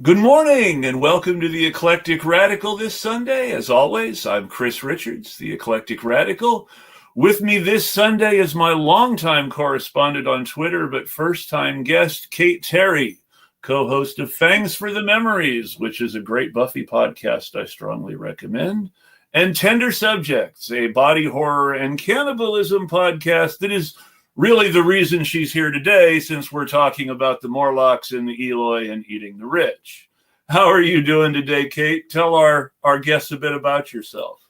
Good morning and welcome to the Eclectic Radical this Sunday. As always, I'm Chris Richards, the Eclectic Radical. With me this Sunday is my longtime correspondent on Twitter, but first-time guest, Kayte Terry, co-host of Fangs for the Memories, which is a great Buffy podcast I strongly recommend, and Tender Subjects, a body horror and cannibalism podcast that is really the reason she's here today, since we're talking about the Morlocks and the Eloi and eating the rich. How are you doing today, Kayte? Tell our guests a bit about yourself.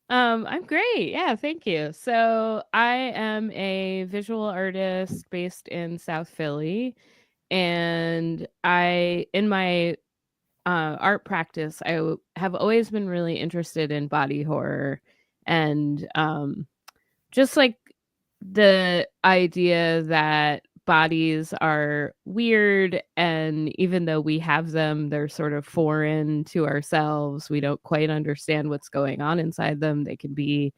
I'm great. Yeah, thank you. So I am a visual artist based in South Philly, and in my art practice, have always been really interested in body horror and just like the idea that bodies are weird, and even though we have them, they're sort of foreign to ourselves. We don't quite understand what's going on inside them. They can be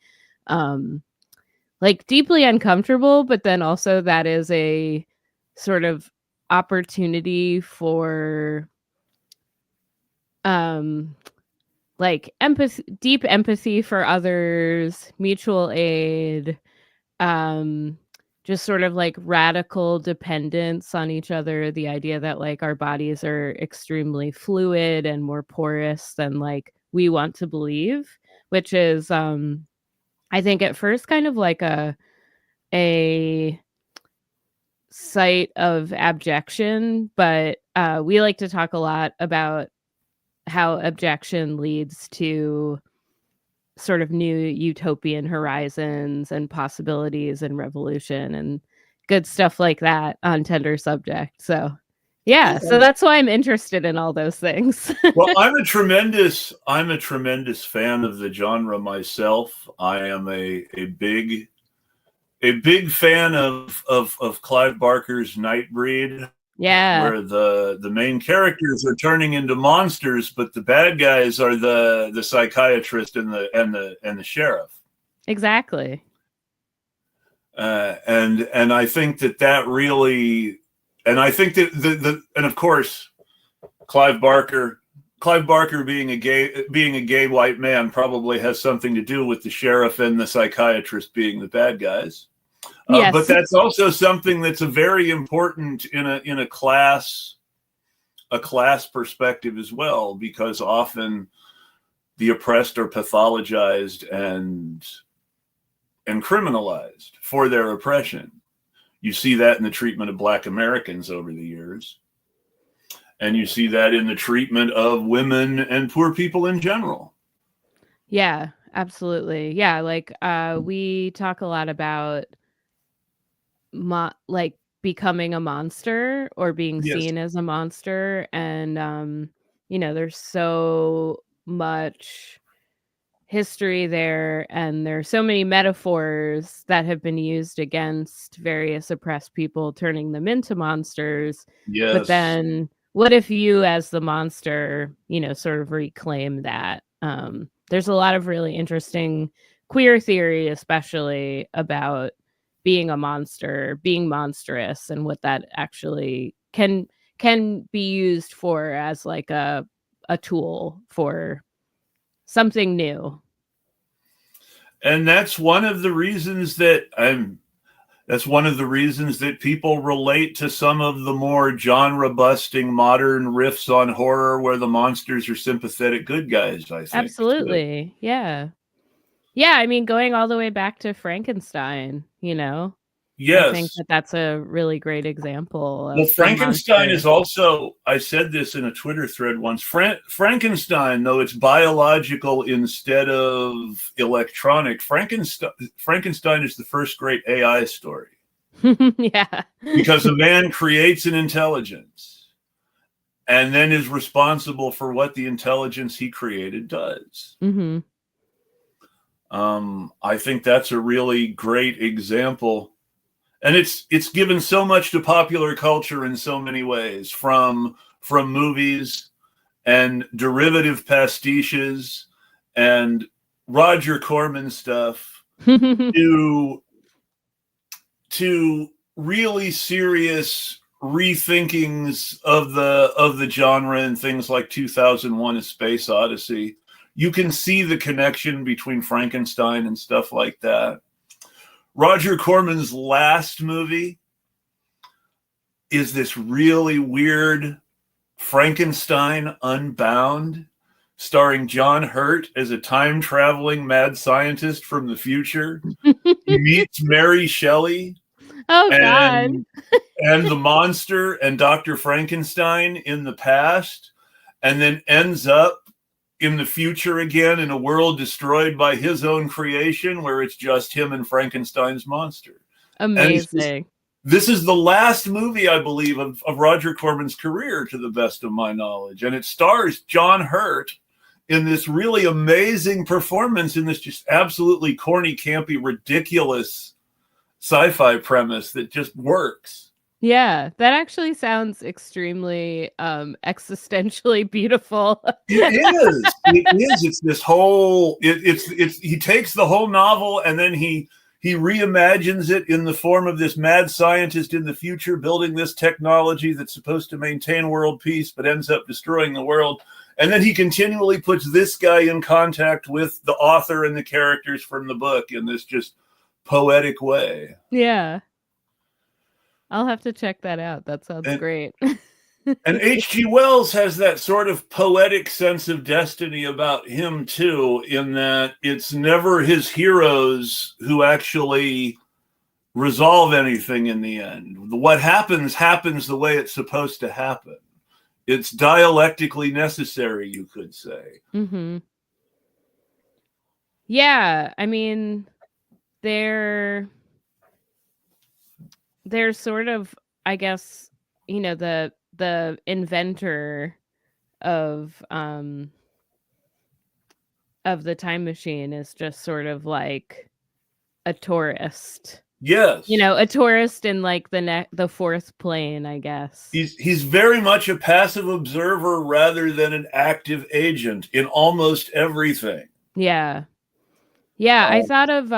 like deeply uncomfortable, but then also that is a sort of opportunity for like empathy, deep empathy for others, mutual aid, just sort of like radical dependence on each other. The idea that like our bodies are extremely fluid and more porous than like we want to believe, which is I think at first kind of like a site of abjection, but we like to talk a lot about how abjection leads to sort of new utopian horizons and possibilities and revolution and good stuff like that on Tender Subject. So yeah, so that's why I'm interested in all those things. Well, I'm a tremendous fan of the genre myself. I am a big fan of Clive Barker's Nightbreed. Yeah. Where the main characters are turning into monsters, but the bad guys are the psychiatrist and the sheriff. Exactly. And I think that really, and I think that and of course, Clive Barker being a gay white man probably has something to do with the sheriff and the psychiatrist being the bad guys. Yes. But that's also something that's a very important in a class perspective as well, because often the oppressed are pathologized and criminalized for their oppression. You see that in the treatment of Black Americans over the years, and you see that in the treatment of women and poor people in general. Yeah, absolutely. Yeah, like we talk a lot about like becoming a monster or being seen as a monster, and there's so much history there, and there's so many metaphors that have been used against various oppressed people, turning them into monsters. But then what if you as the monster sort of reclaim that? There's a lot of really interesting queer theory, especially about being a monster, being monstrous, and what that actually can be used for as like a tool for something new. And that's one of the reasons that people relate to some of the more genre-busting modern riffs on horror, where the monsters are sympathetic good guys, I think. Absolutely. Too. Yeah. Yeah, I mean, going all the way back to Frankenstein, Yes. I think that's a really great example. Well, Frankenstein is also, I said this in a Twitter thread once, Frankenstein, though it's biological instead of electronic, Frankenstein is the first great AI story. Yeah. Because a man creates an intelligence and then is responsible for what the intelligence he created does. Mm-hmm. I think that's a really great example. And it's given so much to popular culture in so many ways, from movies and derivative pastiches and Roger Corman stuff to really serious rethinkings of the genre and things like 2001: A Space Odyssey, you can see the connection between Frankenstein and stuff like that. Roger Corman's last movie is this really weird Frankenstein Unbound, starring John Hurt as a time-traveling mad scientist from the future. He meets Mary Shelley God. and the monster and Dr. Frankenstein in the past, and then ends up in the future again in a world destroyed by his own creation, where it's just him and Frankenstein's monster. Amazing. This is the last movie, I believe, of Roger Corman's career, to the best of my knowledge. And it stars John Hurt in this really amazing performance in this just absolutely corny, campy, ridiculous sci-fi premise that just works. Yeah, that actually sounds extremely existentially beautiful. It is. It's this whole. It's. He takes the whole novel and then he reimagines it in the form of this mad scientist in the future building this technology that's supposed to maintain world peace, but ends up destroying the world. And then he continually puts this guy in contact with the author and the characters from the book in this just poetic way. Yeah. I'll have to check that out. That sounds great. And H.G. Wells has that sort of poetic sense of destiny about him, too, in that it's never his heroes who actually resolve anything in the end. What happens the way it's supposed to happen. It's dialectically necessary, you could say. Mm-hmm. Yeah, I mean, they're sort of, I guess, you know, the inventor of the time machine is just sort of like a tourist. Yes. You know, a tourist in like the fourth plane, I guess. He's very much a passive observer rather than an active agent in almost everything. Yeah. Yeah, I thought of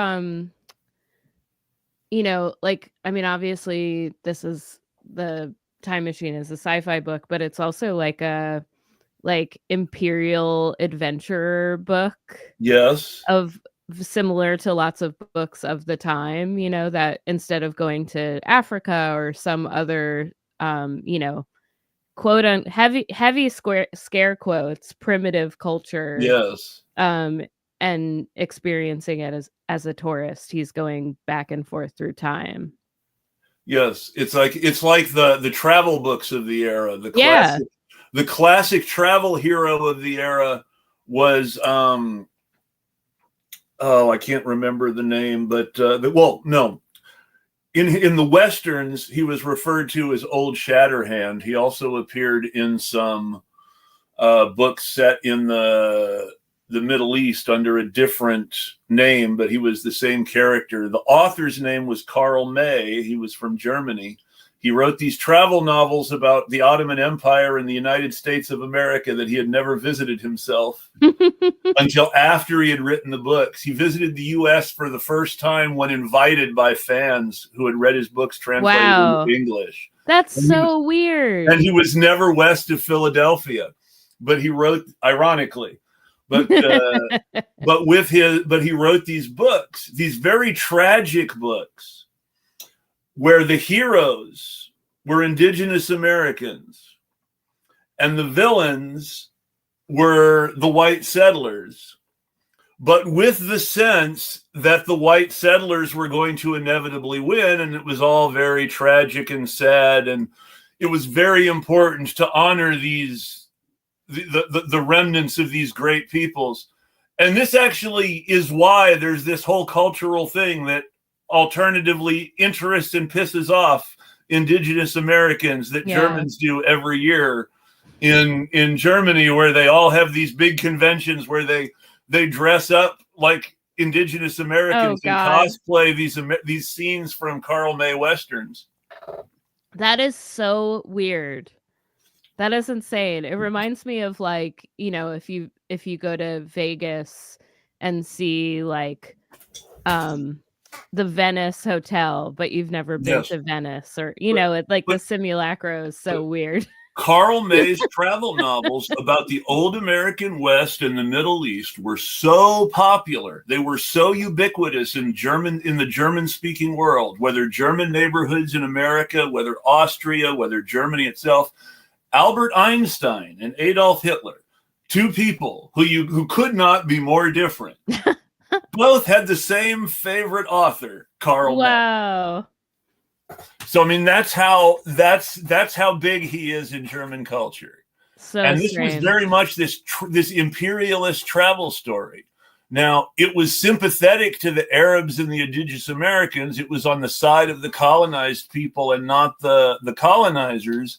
you know, like, I mean, obviously this is the Time Machine is a sci-fi book, but it's also like a imperial adventure book. Yes. Of similar to lots of books of the time, you know, that instead of going to Africa or some other you know, quote on heavy scare quotes, primitive culture. Yes. And experiencing it as a tourist, he's going back and forth through time. Yes, it's like the travel books of the era. The classic travel hero of the era was I can't remember the name, but in the westerns he was referred to as Old Shatterhand. He also appeared in some books set in the Middle East under a different name, but he was the same character. The author's name was Karl May. He was from Germany. He wrote these travel novels about the Ottoman Empire and the United States of America that he had never visited himself until after he had written the books. He visited the U.S. for the first time when invited by fans who had read his books translated into English. That's so weird. And he was never west of Philadelphia, but he wrote, ironically, but he wrote these books, these very tragic books, where the heroes were indigenous Americans and the villains were the white settlers, but with the sense that the white settlers were going to inevitably win, and it was all very tragic and sad, and it was very important to honor the remnants of these great peoples. And this actually is why there's this whole cultural thing that alternatively interests and pisses off indigenous Americans that Germans do every year in Germany, where they all have these big conventions where they dress up like indigenous Americans and cosplay these scenes from Karl May westerns. That is so weird. That is insane. It reminds me of, like, you know, if you go to Vegas and see like the Venice Hotel, but you've never been Yes. to Venice, or it like the but- simulacra is so weird. Karl May's travel novels about the old American West and the Middle East were so popular. They were so ubiquitous in the German-speaking world, whether German neighborhoods in America, whether Austria, whether Germany itself. Albert Einstein and Adolf Hitler, two people who could not be more different, both had the same favorite author, Karl May. Wow. So I mean, that's how big he is in German culture. So and this strange. was very much this imperialist travel story. Now, it was sympathetic to the Arabs and the indigenous Americans. It was on the side of the colonized people and not the colonizers.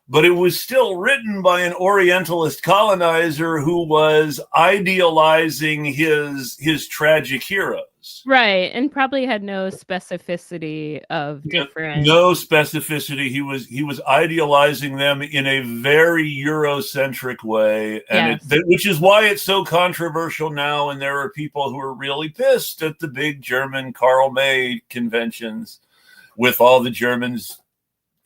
But it was still written by an Orientalist colonizer who was idealizing his tragic heroes. Right, and probably had no specificity of different. No specificity. He was idealizing them in a very Eurocentric way, and Yes. which is why it's so controversial now. And there are people who are really pissed at the big German Karl May conventions with all the Germans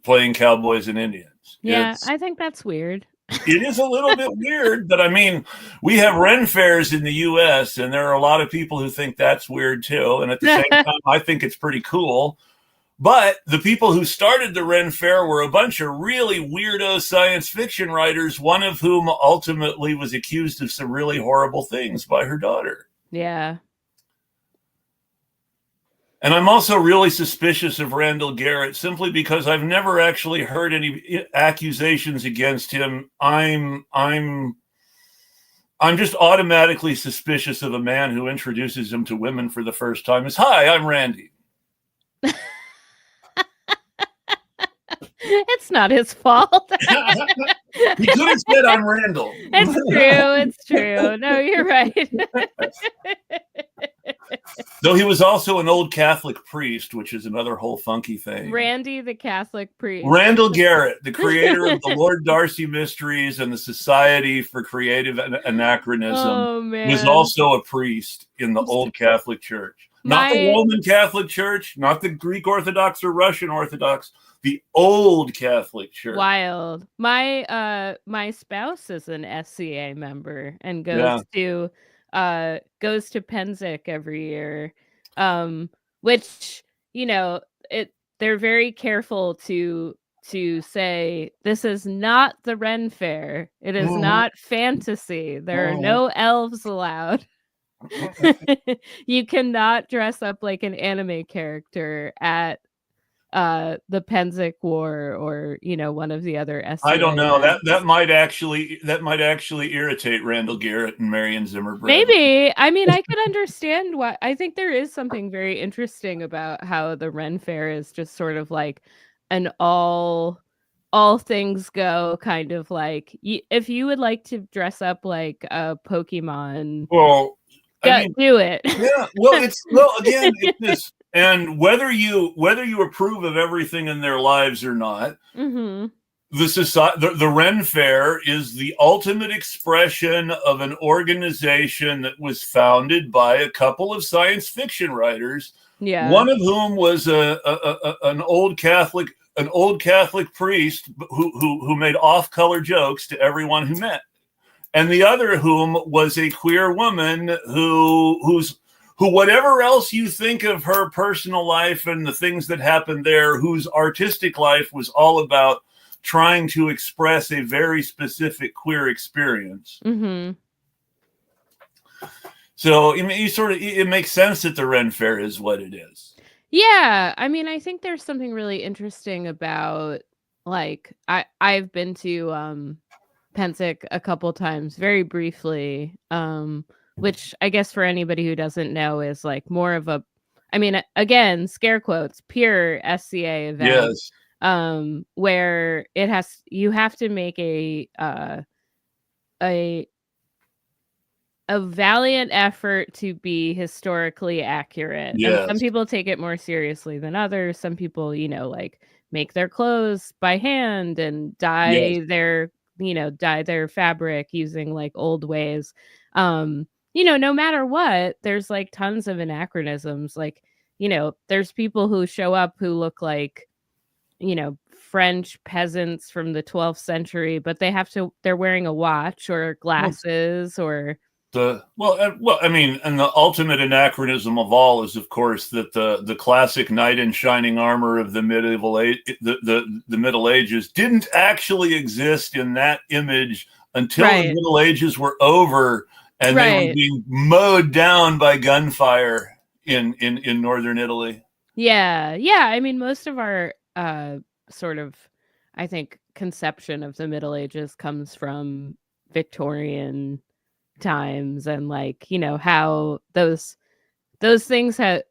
playing cowboys and Indians. Yeah, I think that's weird. It is a little bit weird, but I mean, we have Ren fairs in the U.S., and there are a lot of people who think that's weird too. And at the same time, I think it's pretty cool. But the people who started the Ren Fair were a bunch of really weirdo science fiction writers, one of whom ultimately was accused of some really horrible things by her daughter. Yeah. And I'm also really suspicious of Randall Garrett simply because I've never actually heard any accusations against him. I'm just automatically suspicious of a man who introduces him to women for the first time as, "Hi, I'm Randy." It's not his fault. He could have said, "I'm Randall." It's true. No, you're right. Though he was also an old Catholic priest, which is another whole funky thing. Randy the Catholic priest. Randall Garrett, the creator of the Lord Darcy Mysteries and the Society for Creative Anachronism, was also a priest in the old Catholic Church. Not the Roman Catholic Church, not the Greek Orthodox or Russian Orthodox, the old Catholic Church. Wild. My spouse is an SCA member and goes to Penzic every year, which they're very careful to say this is not the Ren Fair. It is not fantasy. There are no elves allowed. You cannot dress up like an anime character at the Penzic War or one of the other SCA I don't know. events. That might actually irritate Randall Garrett and Marion Zimmer. Maybe. I mean, I could understand why. I think there is something very interesting about how the Ren Fair is just sort of like an all things go kind of like, if you would like to dress up like a Pokemon, well, do it. Yeah. Well, again, it's this. And whether you approve of everything in their lives or not, the Ren Fair is the ultimate expression of an organization that was founded by a couple of science fiction writers. Yeah. One of whom was an old Catholic priest who made off-color jokes to everyone who met, and the other whom was a queer woman who whatever else you think of her personal life and the things that happened there, whose artistic life was all about trying to express a very specific queer experience. So it makes sense that the Ren Fair is what it is. Yeah, I mean, I think there's something really interesting about, like, I've been to Penzic a couple times, very briefly, which I guess for anybody who doesn't know is like more of a, I mean, again, scare quotes, pure SCA event. Yes. Where you have to make a valiant effort to be historically accurate. Yes. And some people take it more seriously than others. Some people, like make their clothes by hand and dye their fabric using like old ways. No matter what, there's like tons of anachronisms. Like, there's people who show up who look like, French peasants from the 12th century, but they're wearing a watch or glasses or I mean, and the ultimate anachronism of all is, of course, that the classic knight in shining armor of the medieval age, the Middle Ages, didn't actually exist in that image until the Middle Ages were over, and they were being mowed down by gunfire in northern Italy. Yeah. I mean, most of our sort of, I think, conception of the Middle Ages comes from Victorian times, and like, how those things had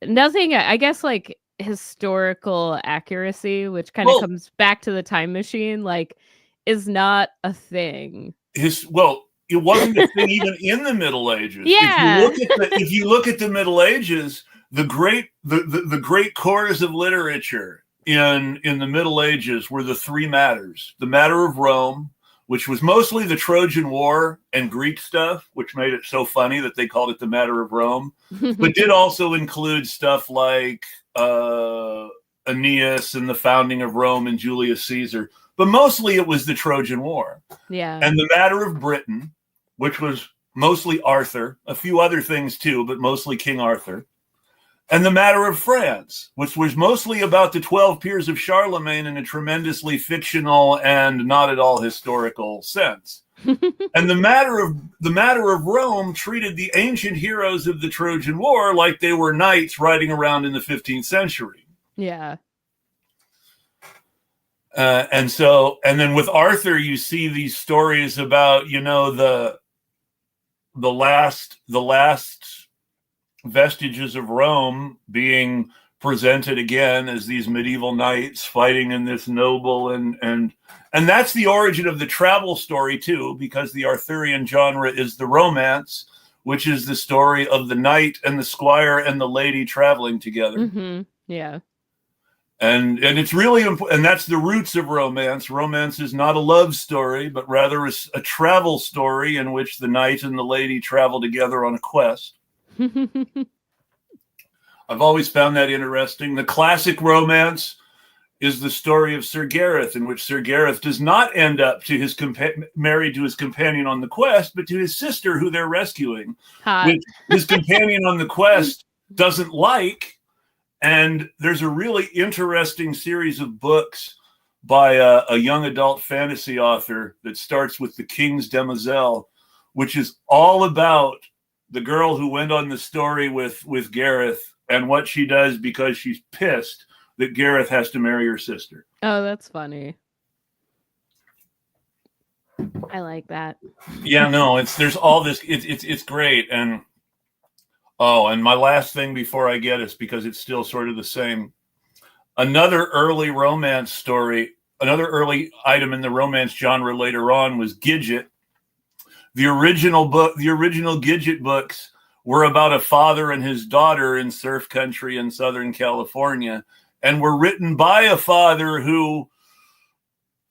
nothing, I guess, like historical accuracy, which kind of comes back to the time machine, like, is not a thing. It wasn't a thing even in the Middle Ages. Yeah. If you look at the Middle Ages, the great cores of literature in the Middle Ages were the three matters: the matter of Rome, which was mostly the Trojan War and Greek stuff, which made it so funny that they called it the matter of Rome, but did also include stuff like Aeneas and the founding of Rome and Julius Caesar. But mostly it was the Trojan War. Yeah. And the matter of Britain, which was mostly Arthur, a few other things too, but mostly King Arthur. And the matter of France, which was mostly about the 12 peers of Charlemagne in a tremendously fictional and not at all historical sense. And the matter of Rome treated the ancient heroes of the Trojan War like they were knights riding around in the 15th century. Yeah. And then with Arthur, you see these stories about, the last vestiges of Rome being presented again as these medieval knights fighting in this noble and that's the origin of the travel story too, because the Arthurian genre is the romance, which is the story of the knight and the squire and the lady traveling together. Mm-hmm. Yeah. And it's really important, and that's the roots of romance. Romance is not a love story, but rather a travel story in which the knight and the lady travel together on a quest. I've always found that interesting. The classic romance is the story of Sir Gareth, in which Sir Gareth does not end up married to his companion on the quest, but to his sister, who they're rescuing, which his companion on the quest doesn't like. And there's a really interesting series of books by a young adult fantasy author that starts with The King's Demoiselle, which is all about the girl who went on the story with Gareth and what she does because she's pissed that Gareth has to marry her sister. Oh, that's funny. I like that. Yeah, no, there's all this. It's great. And my last thing before I get it, because it's still sort of the same. Another early romance story, another early item in the romance genre later on was Gidget. The original Gidget books were about a father and his daughter in surf country in Southern California, and were written by a father who,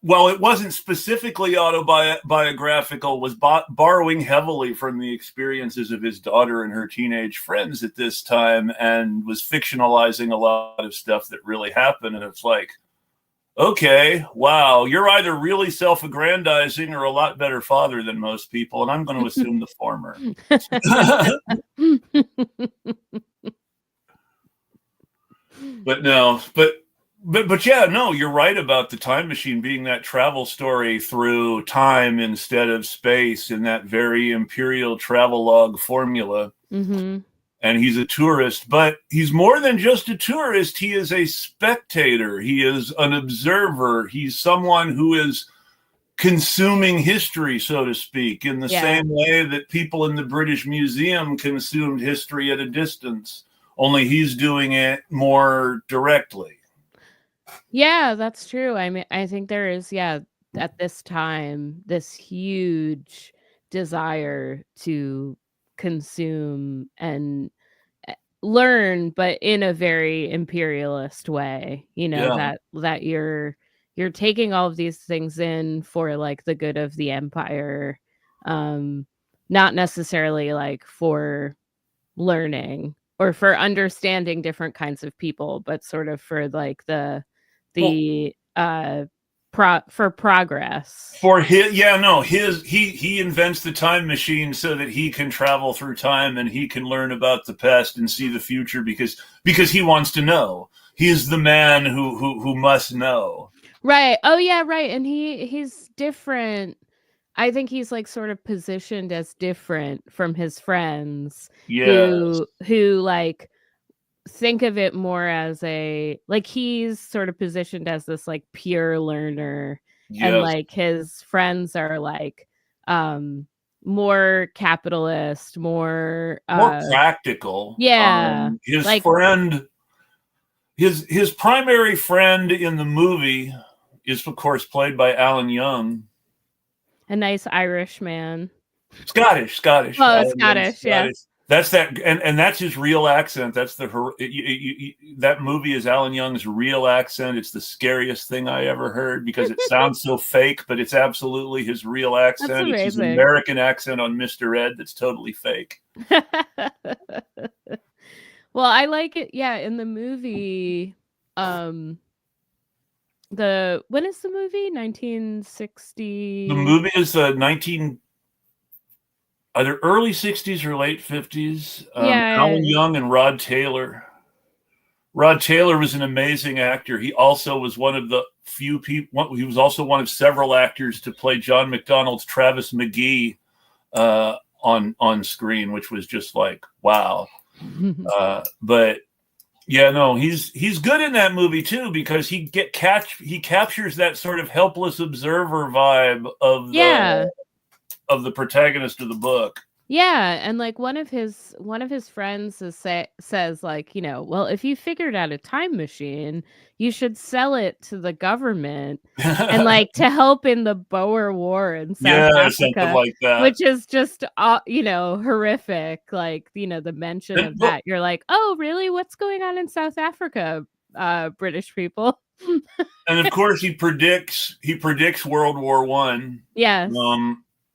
while it wasn't specifically autobiographical, was borrowing heavily from the experiences of his daughter and her teenage friends at this time, and was fictionalizing a lot of stuff that really happened. And it's like, okay, wow, you're either really self-aggrandizing or a lot better father than most people, and I'm going to assume the former. But yeah, no, you're right about the time machine being that travel story through time instead of space in that very imperial travelogue formula. Mm-hmm. And he's a tourist, but he's more than just a tourist. He is a spectator. He is an observer. He's someone who is consuming history, so to speak, in the same way that people in the British Museum consumed history at a distance, only he's doing it more directly. Yeah, that's true. I mean, I think there is, at this time, this huge desire to consume and learn, but in a very imperialist way, that you're taking all of these things in for like the good of the empire, not necessarily like for learning. or for understanding different kinds of people, but sort of for like the for progress. For his, yeah, no, he invents the time machine so that he can travel through time and he can learn about the past and see the future because he wants to know. He is the man who must know. Right. Oh yeah, right. And he's different. I think he's like sort of positioned as different from his friends Yes. who like think of it more as a like he's sort of positioned as this like pure learner, and Yes. like his friends are like more capitalist, more practical. yeah, His like friend, his primary friend in the movie is of course played by Alan Young. a nice Irish man. Scottish. Oh, Scottish, yeah. That's that, and that's his real accent. That's that movie is Alan Young's real accent. It's the scariest thing I ever heard because it sounds so fake, but it's absolutely his real accent. That's amazing. It's his American accent on Mr. Ed that's totally fake. Well, I like it. Yeah, in the movie, when is the movie? 1960. The movie is either early 60s or late 50s. Alan Young and Rod Taylor. Rod Taylor was an amazing actor. He also was one of the few people. He was also one of several actors to play John McDonald's Travis McGee on screen, which was just like wow. But yeah, no, he's good in that movie too because he captures that sort of helpless observer vibe of the protagonist of the book. Yeah, and like one of his friends says like, you know, well, if you figured out a time machine, you should sell it to the government and like to help in the Boer War in South Africa, something like that. Which is just you know, horrific. Like, you know, the mention of that, you're like, oh, really? What's going on in South Africa, British people? And of course, he predicts World War I. Yes.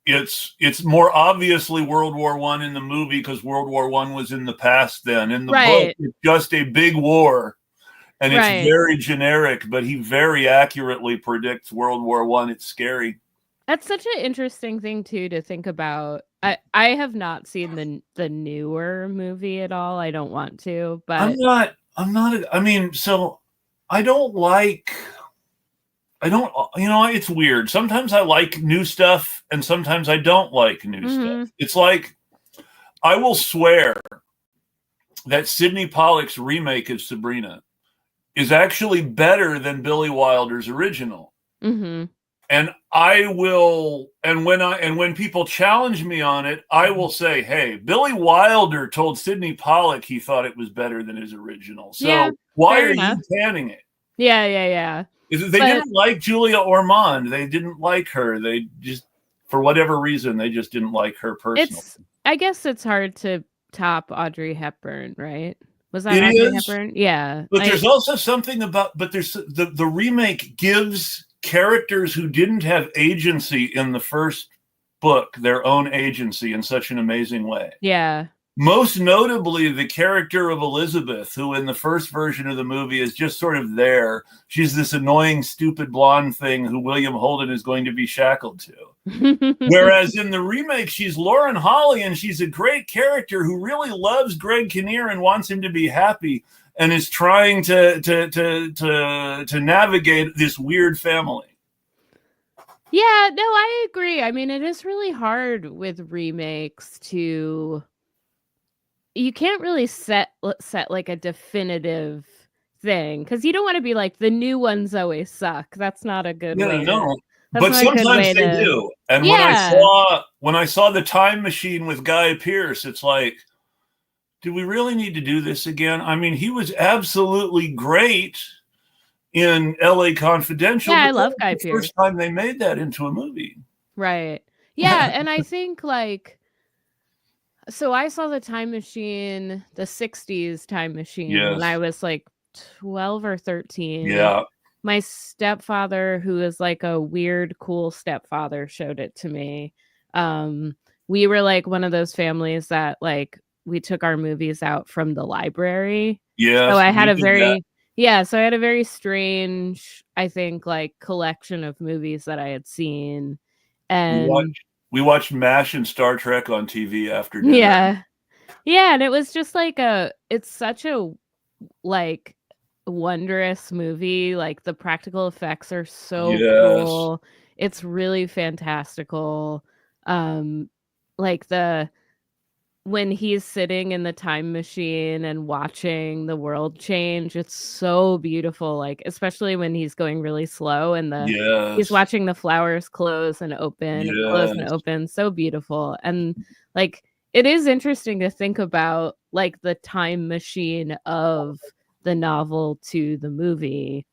It's more obviously World War I in the movie because World War I was in the past then. In the book, it's just a big war, and it's very generic, but he very accurately predicts World War I. It's scary. That's such an interesting thing, too, to think about. I have not seen the newer movie at all. I don't want to, but I'm not. I mean, so I don't like. It's weird. Sometimes I like new stuff and sometimes I don't like new stuff. It's like, I will swear that Sidney Pollack's remake of Sabrina is actually better than Billy Wilder's original. Mm-hmm. And when people challenge me on it, I will say, hey, Billy Wilder told Sidney Pollack he thought it was better than his original. So why are you panning it? Yeah. They didn't like Julia Ormond. They didn't like her. They just, for whatever reason, they just didn't like her personally. I guess it's hard to top Audrey Hepburn, right? Was that Audrey Hepburn? Yeah. But there's also something about, there's the remake gives characters who didn't have agency in the first book their own agency in such an amazing way. Yeah. Most notably, the character of Elizabeth, who in the first version of the movie is just sort of there. She's this annoying, stupid blonde thing who William Holden is going to be shackled to. Whereas in the remake, she's Lauren Holly, and she's a great character who really loves Greg Kinnear and wants him to be happy and is trying to navigate this weird family. Yeah, no, I agree. I mean, it is really hard with remakes to... You can't really set like a definitive thing because you don't want to be like the new ones always suck. That's not a good way. No, but sometimes they do. And when I saw the Time Machine with Guy Pearce, it's like, do we really need to do this again? I mean, he was absolutely great in L.A. Confidential. Yeah, I love Guy Pearce. First time they made that into a movie, right? Yeah, and I think like. So I saw the Time Machine, the 60s Time Machine, when I was like 12 or 13. Yeah. My stepfather, who is like a weird, cool stepfather, showed it to me. We were like one of those families that like we took our movies out from the library. So Yes, I had we a did that. so I had a very strange, I think, like, collection of movies that I had seen. We And watched MASH and Star Trek on TV after dinner. yeah. Yeah, and it was just like it's such a, like, wondrous movie. Like, the practical effects are so Yes. cool. It's really fantastical. Um, like, when he's sitting in the time machine and watching the world change, it's so beautiful, like, especially when he's going really slow and he's Yes. watching the flowers close and Yes. open, so beautiful. And, like, it is interesting to think about, like, the time machine of the novel to the movie.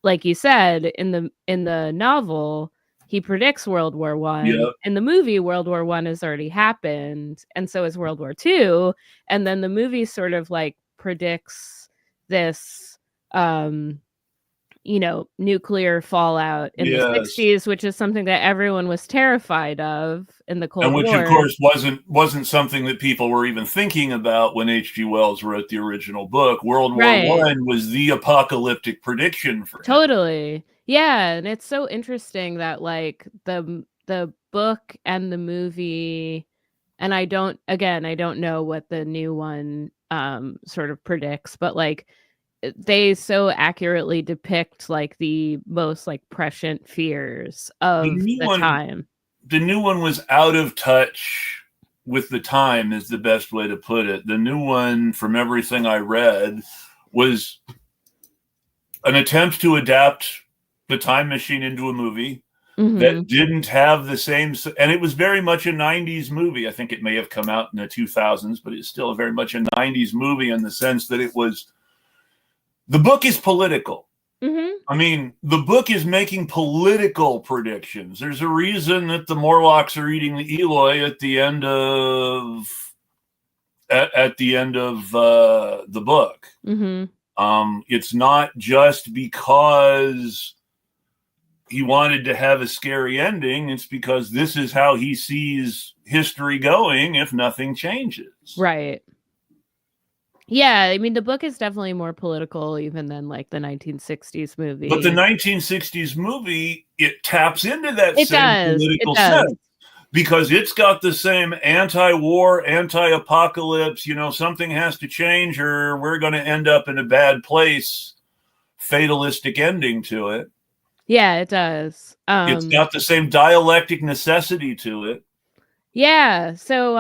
Like you said, in the novel, he predicts World War One. Yep. In the movie, World War One has already happened, and so is World War Two. And then the movie sort of like predicts this, um, nuclear fallout in the Yes. 60s, which is something that everyone was terrified of in the And Cold which, of War. course, wasn't something that people were even thinking about when H.G. Wells wrote the original book. World War Right. One was the apocalyptic prediction for him. Totally. Yeah, and it's so interesting that, like, the book and the movie, and I don't know what the new one, sort of predicts, but, like, they so accurately depict, like, the most, like, prescient fears The of new the one, time. the new one was out of touch with the time, is the best way to put it. The new one, from everything I read, was an attempt to adapt the time machine into a movie that Mhm. didn't have the same, and it was very much a 90s movie. I think it may have come out in the 2000s, but it's still very much a 90s movie in the sense that the book is political. Mhm. I mean, the book is making political predictions. There's a reason that the Morlocks are eating the Eloi at the end of the book. Mhm. It's not just because he wanted to have a scary ending. It's because this is how he sees history going if nothing changes. Right. Yeah, I mean, the book is definitely more political even than, like, the 1960s But the movie. 1960s movie, it taps into that It same does, it political does. sense because it's got the same anti-war, anti-apocalypse, something has to change or we're going to end up in a bad place, fatalistic ending to it. Yeah, it does. It's got the same dialectic necessity to it. Yeah, so,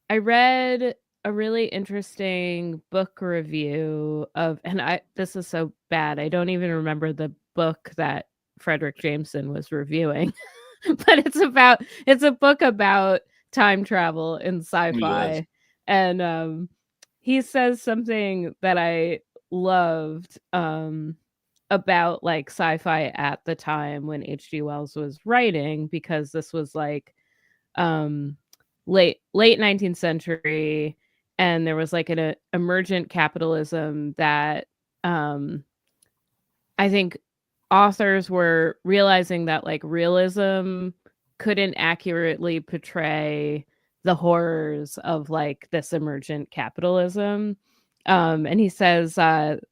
I read a really interesting book review of, and this is so bad, I don't even remember the book that Frederick Jameson was reviewing, but it's a book about time travel in Yes. sci-fi, and, he says something that I loved, about, like, sci-fi at the time when H.G. Wells was writing, because this was, like, um, late 19th century, and there was, like, an emergent capitalism that, um, I think authors were realizing that, like, realism couldn't accurately portray the horrors of, like, this emergent capitalism. And he says,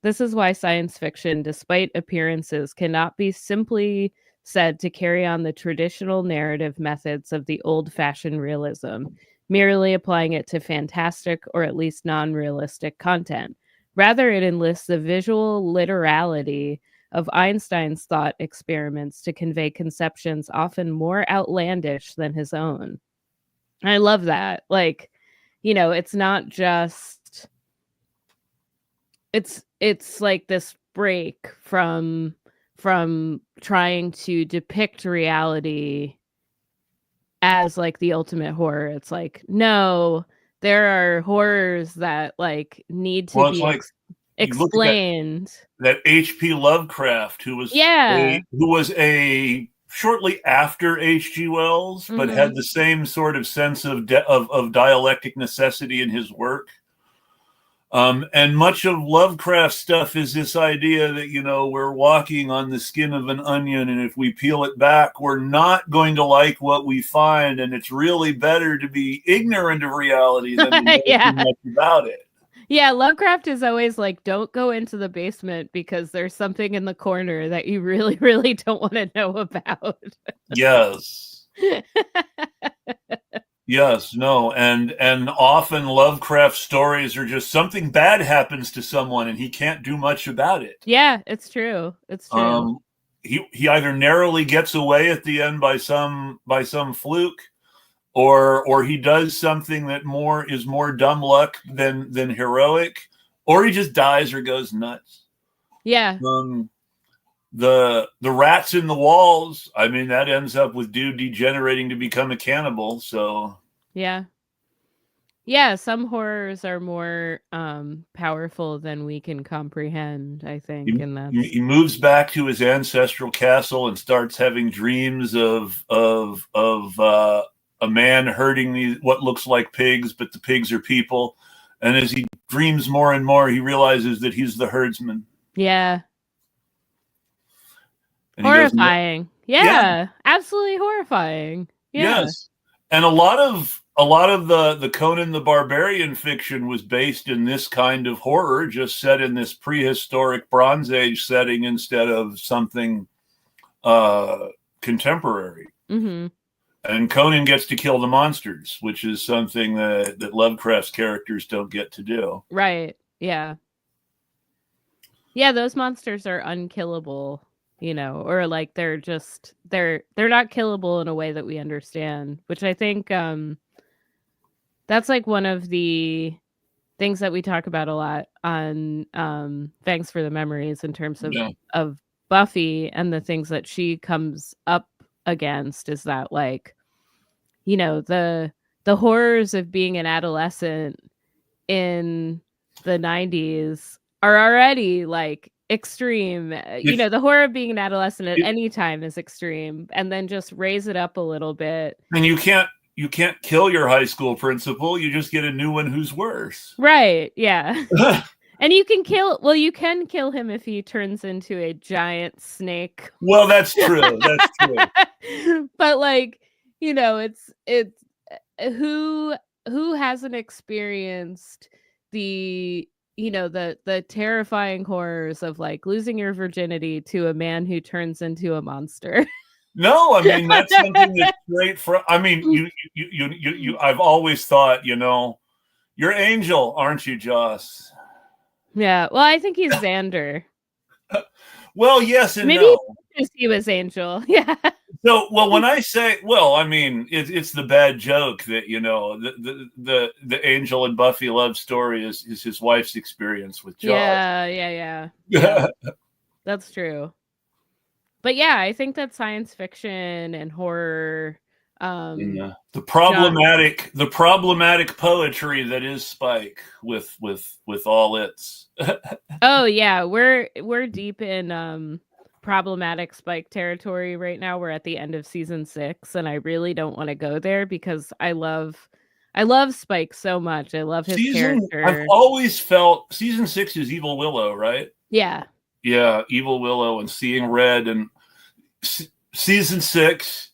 "This is why science fiction, despite appearances, cannot be simply said to carry on the traditional narrative methods of the old-fashioned realism, merely applying it to fantastic or at least non-realistic content. Rather, it enlists the visual literality of Einstein's thought experiments to convey conceptions often more outlandish than his own." I love that. Like, it's not just it's like this break from trying to depict reality as, like, the ultimate horror. It's like, no, there are horrors that, like, need to Well, it's be like you look at explained. that H.P. Lovecraft, Yeah. who was a shortly after H.G. Wells, but had Mhm. the same sort of sense of dialectic necessity in his work. And much of Lovecraft's stuff is this idea that, we're walking on the skin of an onion, and if we peel it back, we're not going to like what we find, and it's really better to be ignorant of reality than to know too much about it. Yeah, Lovecraft is always like, don't go into the basement because there's something in the corner that you really, really don't want to know about. Yes. Yes, no, and often Lovecraft stories are just something bad happens to someone and he can't do much about it. Yeah, it's true. It's true. He either narrowly gets away at the end by some fluke, or he does something that is more dumb luck than heroic, or he just dies or goes nuts. Yeah. The rats in the walls, I mean, that ends up with dude degenerating to become a cannibal. So yeah, some horrors are more powerful than we can comprehend, I think. He moves back to his ancestral castle and starts having dreams of a man herding what looks like pigs, but the pigs are people. And as he dreams more and more, he realizes that he's the herdsman. Yeah. And horrifying. Yeah, absolutely horrifying. Yeah. Yes. And a lot of the Conan the Barbarian fiction was based in this kind of horror, just set in this prehistoric Bronze Age setting instead of something contemporary. Mm-hmm. And Conan gets to kill the monsters, which is something that Lovecraft's characters don't get to do. Right. Yeah. Yeah, those monsters are unkillable, or like they're not killable in a way that we understand, which I think that's like one of the things that we talk about a lot on Thanks for the Memories in terms of Buffy, and the things that she comes up against is that, like, the horrors of being an adolescent in the 90s are already like extreme. The horror of being an adolescent at any time is extreme, and then just raise it up a little bit. And you can't kill your high school principal. You just get a new one who's worse. Right. Yeah. And you can kill him if he turns into a giant snake. Well, that's true. That's true. But like, it's who hasn't experienced the terrifying horrors of like losing your virginity to a man who turns into a monster. No, I mean, that's something that's great for, I mean, you I've always thought, you're Angel, aren't you, Joss? Yeah. Well, I think he's Xander. Well, yes and maybe no. He was Angel. Yeah. So, well, when I say, well, I mean, it's the bad joke that, the Angel and Buffy love story is his wife's experience with Joss. Yeah. That's true. But yeah, I think that science fiction and horror, the problematic poetry that is Spike with all its. Oh yeah, we're deep in problematic Spike territory right now. We're at the end of season 6, and I really don't want to go there because I love Spike so much. I love his character. I've always felt season 6 is Evil Willow, right? Yeah. Yeah, Evil Willow and Seeing Red, and season 6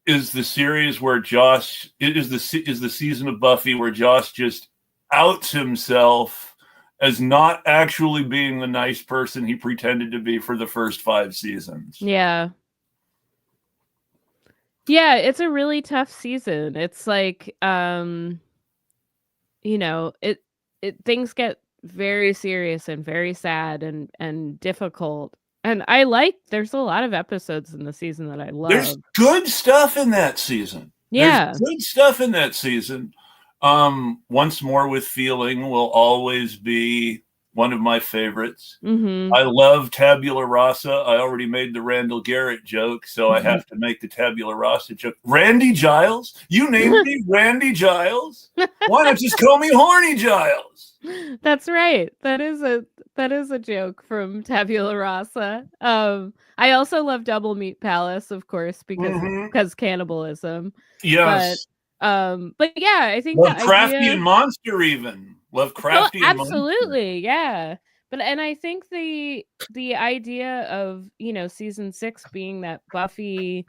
is the series where Josh is the season of Buffy where Josh just outs himself as not actually being the nice person he pretended to be for the first 5 seasons. Yeah. Yeah, it's a really tough season. It's like things get very serious and very sad and difficult. And there's a lot of episodes in the season that I love. There's good stuff in that season. Yeah. There's good stuff in that season. Once More with Feeling will always be one of my favorites. Mm-hmm. I love Tabula Rasa. I already made the Randall Garrett joke, so I have to make the Tabula Rasa joke. Randy Giles? You named me Randy Giles? Why not just call me Horny Giles? That's right. That is a joke from Tabula Rasa. I also love Double Meat Palace, of course, because cannibalism. Yes. But yeah, I think Crafty and Monster even. Lovecraftian absolutely, yeah. But and I think the idea of, season 6 being that Buffy,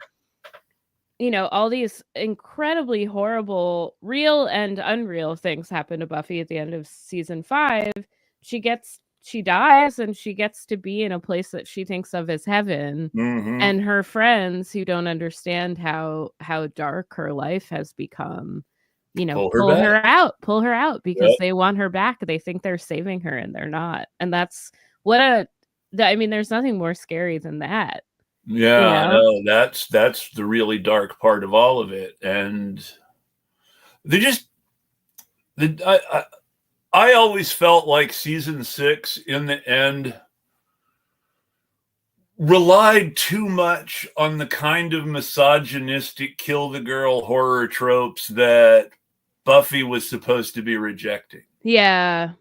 all these incredibly horrible, real and unreal things happen to Buffy at the end of season 5. She dies and she gets to be in a place that she thinks of as heaven. Mm-hmm. And her friends who don't understand how dark her life has become, pull her out because they want her back. They think they're saving her and they're not. And that's there's nothing more scary than that. Yeah, no, that's the really dark part of all of it. And I always felt like season 6 in the end relied too much on the kind of misogynistic kill the girl horror tropes that Buffy was supposed to be rejecting. Yeah.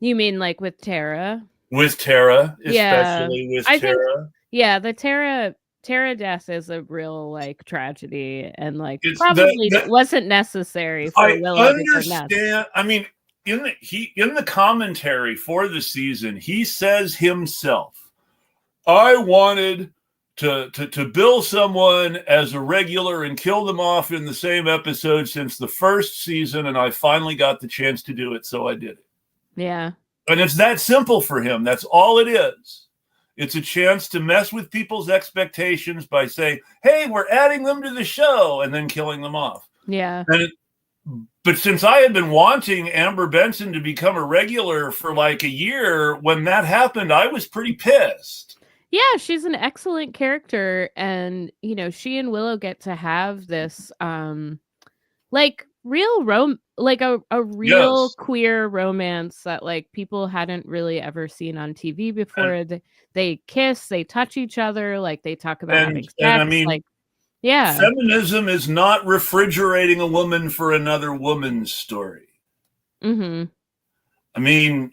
You mean like with Tara? With Tara, especially with Tara. The Tara death is a real tragedy and probably wasn't necessary for Willow. I understand. I mean, in the commentary for the season, he says himself, I wanted to bill someone as a regular and kill them off in the same episode since the first season, and I finally got the chance to do it, so I did it. Yeah. And it's that simple for him. That's all it is. It's a chance to mess with people's expectations by saying, hey, we're adding them to the show, and then killing them off. Yeah. But since I had been wanting Amber Benson to become a regular for like a year, when that happened, I was pretty pissed. Yeah, she's an excellent character. And, she and Willow get to have this, real a real queer romance that people hadn't really ever seen on TV before. They kiss, they touch each other, they talk about having sex. And I mean, feminism is not refrigerating a woman for another woman's story. Mm-hmm. I mean,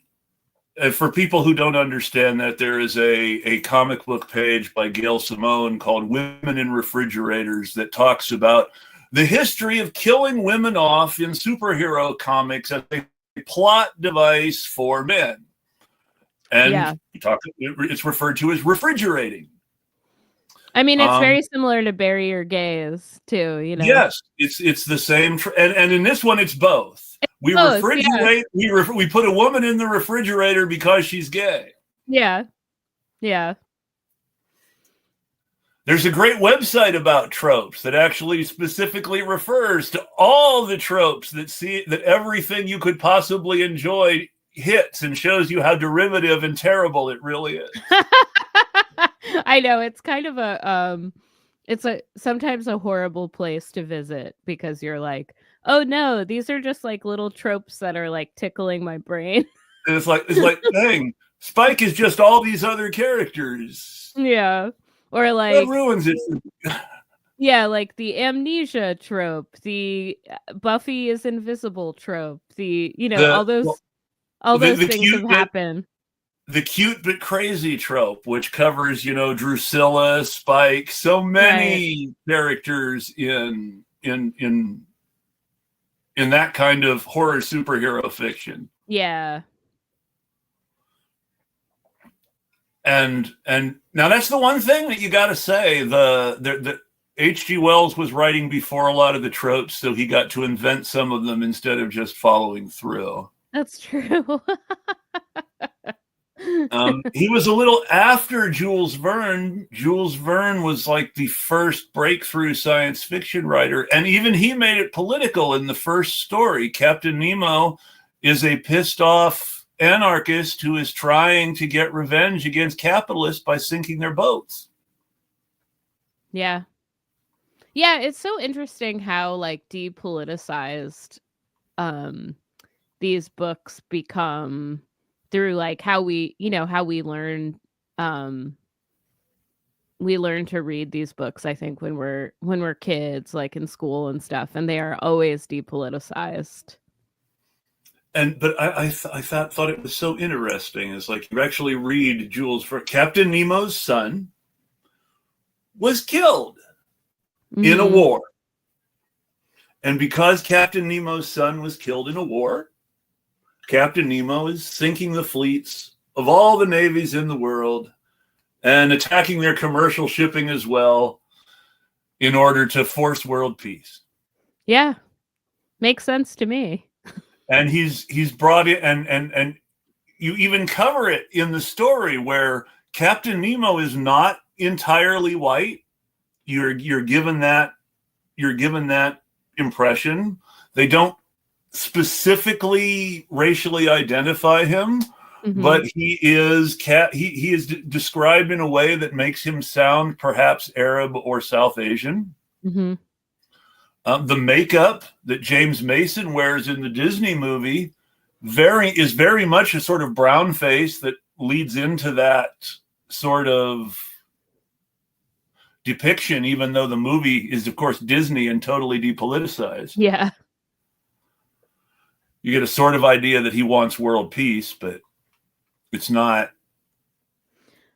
for people who don't understand that, there is a comic book page by Gail Simone called Women in Refrigerators that talks about the history of killing women off in superhero comics as a plot device for men. And it's referred to as refrigerating. I mean, it's very similar to Bury Your Gays, too, Yes, it's the same. And in this one, it's both. We refrigerate. Yeah. We put a woman in the refrigerator because she's gay. Yeah. Yeah. There's a great website about tropes that actually specifically refers to all the tropes that everything you could possibly enjoy hits and shows you how derivative and terrible it really is. I know, it's kind of sometimes a horrible place to visit because you're like, oh no, these are just little tropes that are tickling my brain. And it's like, dang, Spike is just all these other characters. Yeah. Or that ruins it. Yeah, the amnesia trope, the Buffy is invisible trope, all those things have happened. The cute but crazy trope, which covers, Drusilla, Spike, so many characters in that kind of horror superhero fiction. Yeah. And now that's the one thing that you got to say. The H.G. Wells was writing before a lot of the tropes, so he got to invent some of them instead of just following through. That's true. He was a little after Jules Verne. Jules Verne was the first breakthrough science fiction writer, and even he made it political in the first story. Captain Nemo is a pissed off anarchist who is trying to get revenge against capitalists by sinking their boats. Yeah. Yeah, it's so interesting how depoliticized these books become through how we learn to read these books, I think, when we're kids, in school and stuff, and they are always depoliticized. But I thought it was so interesting. It's you actually read Jules Verne. Captain Nemo's son was killed in a war. And because Captain Nemo's son was killed in a war, Captain Nemo is sinking the fleets of all the navies in the world and attacking their commercial shipping as well in order to force world peace. Yeah. Makes sense to me. And he's brought in, and you even cover it in the story where Captain Nemo is not entirely white. You're given that impression. They don't specifically racially identify him, but he is described in a way that makes him sound perhaps Arab or South Asian. The makeup that James Mason wears in the Disney movie is very much a sort of brown face that leads into that sort of depiction, even though the movie is, of course, Disney and totally depoliticized. Yeah. You get a sort of idea that he wants world peace, but it's not.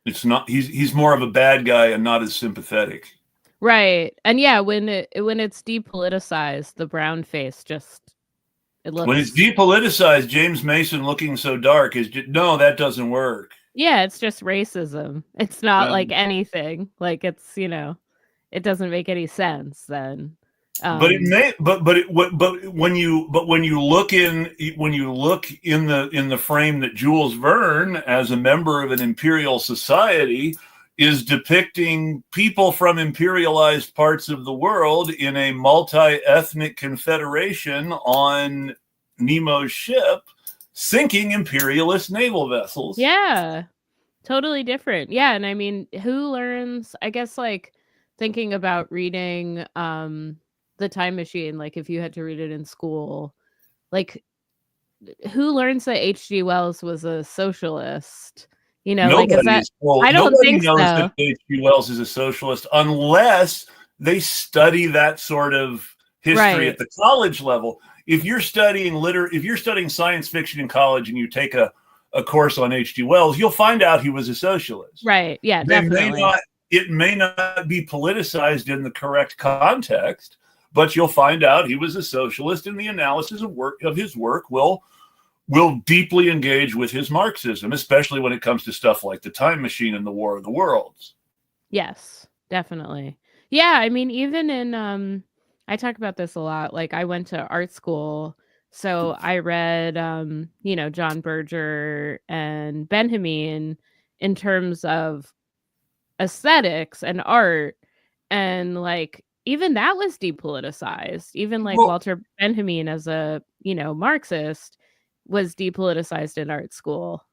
He's more of a bad guy and not as sympathetic. Right. And yeah, when it's depoliticized, the brown face it looks. When it's depoliticized, James Mason looking so dark is no, that doesn't work. Yeah, it's just racism. It's not like anything. Like it's, it doesn't make any sense then. But it may. But when you look in the frame that Jules Verne, as a member of an imperial society, is depicting people from imperialized parts of the world in a multi-ethnic confederation on Nemo's ship, sinking imperialist naval vessels. Yeah, totally different. Yeah, and I mean, who learns, I guess, like, thinking about reading The Time Machine, like, if you had to read it in school, like, who learns that H.G. Wells was a socialist? Nobody I don't think knows so. that H.G. Wells is a socialist unless they study that sort of history at the college level. If you're studying science fiction in college and you take a course on H.G. Wells, you'll find out he was a socialist. Right. Yeah, definitely. It may not be politicized in the correct context, but you'll find out he was a socialist, and the analysis of his work will deeply engage with his Marxism, especially when it comes to stuff like The Time Machine and the War of the Worlds. Yes, definitely. Yeah, I mean, even in I talk about this a lot. Like, I went to art school, so I read John Berger and Benjamin in terms of aesthetics and art, and like even that was depoliticized. Even like Walter Benjamin as a Marxist was depoliticized in art school.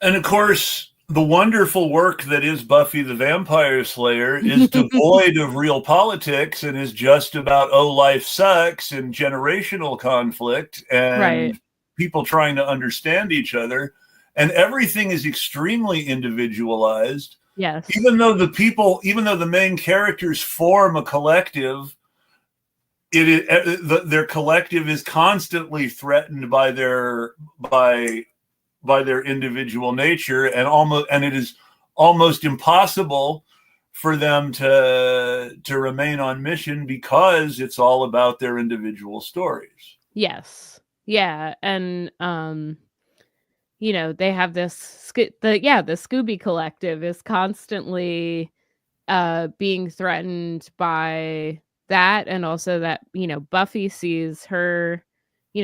And of course, the wonderful work that is Buffy the Vampire Slayer is devoid of real politics and is just about, life sucks and generational conflict and people trying to understand each other. And everything is extremely individualized. Yes. Even though the main characters form a collective, their collective is constantly threatened by their individual nature, and it is almost impossible for them to remain on mission because it's all about their individual stories. Yes. Yeah, and they have this the Scooby Collective is constantly being threatened by that, and also that Buffy sees her,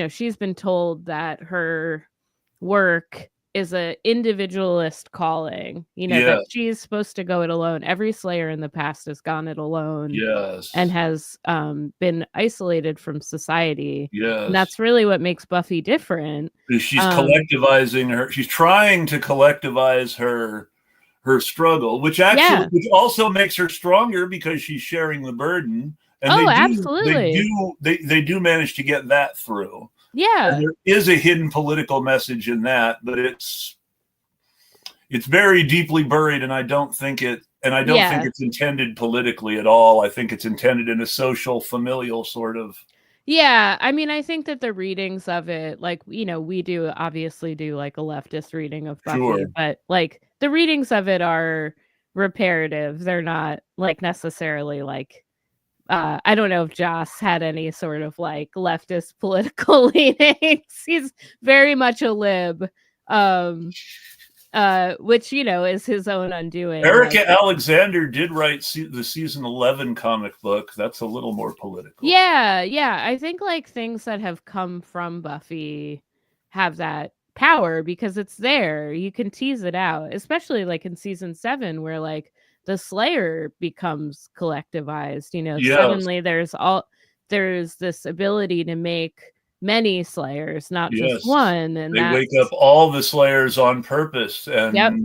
she's been told that her work is a individualist calling, that she's supposed to go it alone. Every Slayer in the past has gone it alone, and has been isolated from society. And that's really what makes Buffy different. She's collectivizing her. She's trying to collectivize her struggle, which also makes her stronger because she's sharing the burden. And absolutely. They do manage to get that through. Yeah. And there is a hidden political message in that, but it's very deeply buried, and I don't think it's intended politically at all. I think it's intended in a social, familial sort of. Yeah, I mean, I think that the readings of it, like, we obviously do like a leftist reading of Buffy, but like the readings of it are reparative. They're not like necessarily like I don't know if Joss had any sort of like leftist political leanings. He's very much a lib, which is his own undoing. Erica Alexander did write the season 11 comic book. That's a little more political. Yeah. I think like things that have come from Buffy have that power because it's there. You can tease it out, especially like in season 7 where like the Slayer becomes collectivized. Yes. Suddenly there's this ability to make many Slayers, not just one. And they wake up all the Slayers on purpose and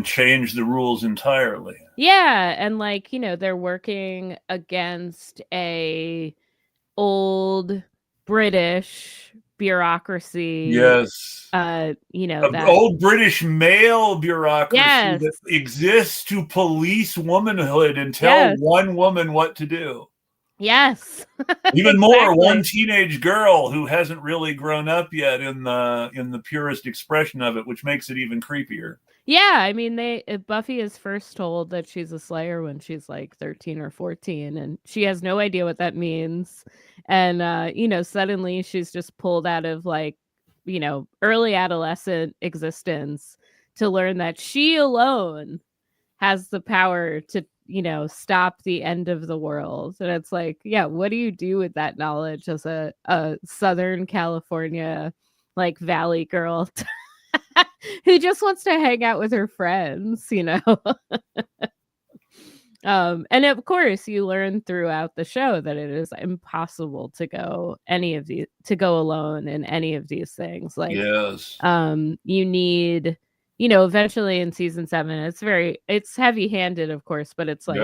change the rules entirely. Yeah, and like they're working against a old British bureaucracy. Yes. That old British male bureaucracy that exists to police womanhood and tell one woman what to do. Yes. Even more, one teenage girl who hasn't really grown up yet in the purest expression of it, which makes it even creepier. Yeah, I mean, Buffy is first told that she's a Slayer when she's like 13 or 14, and she has no idea what that means. And suddenly she's just pulled out of like, early adolescent existence to learn that she alone has the power to stop the end of the world. And it's like, yeah, what do you do with that knowledge as a Southern California like valley girl who just wants to hang out with her friends, and of course you learn throughout the show that it is impossible to go alone in any of these things. Like, you need, eventually in season 7, it's heavy-handed, of course, but it's like,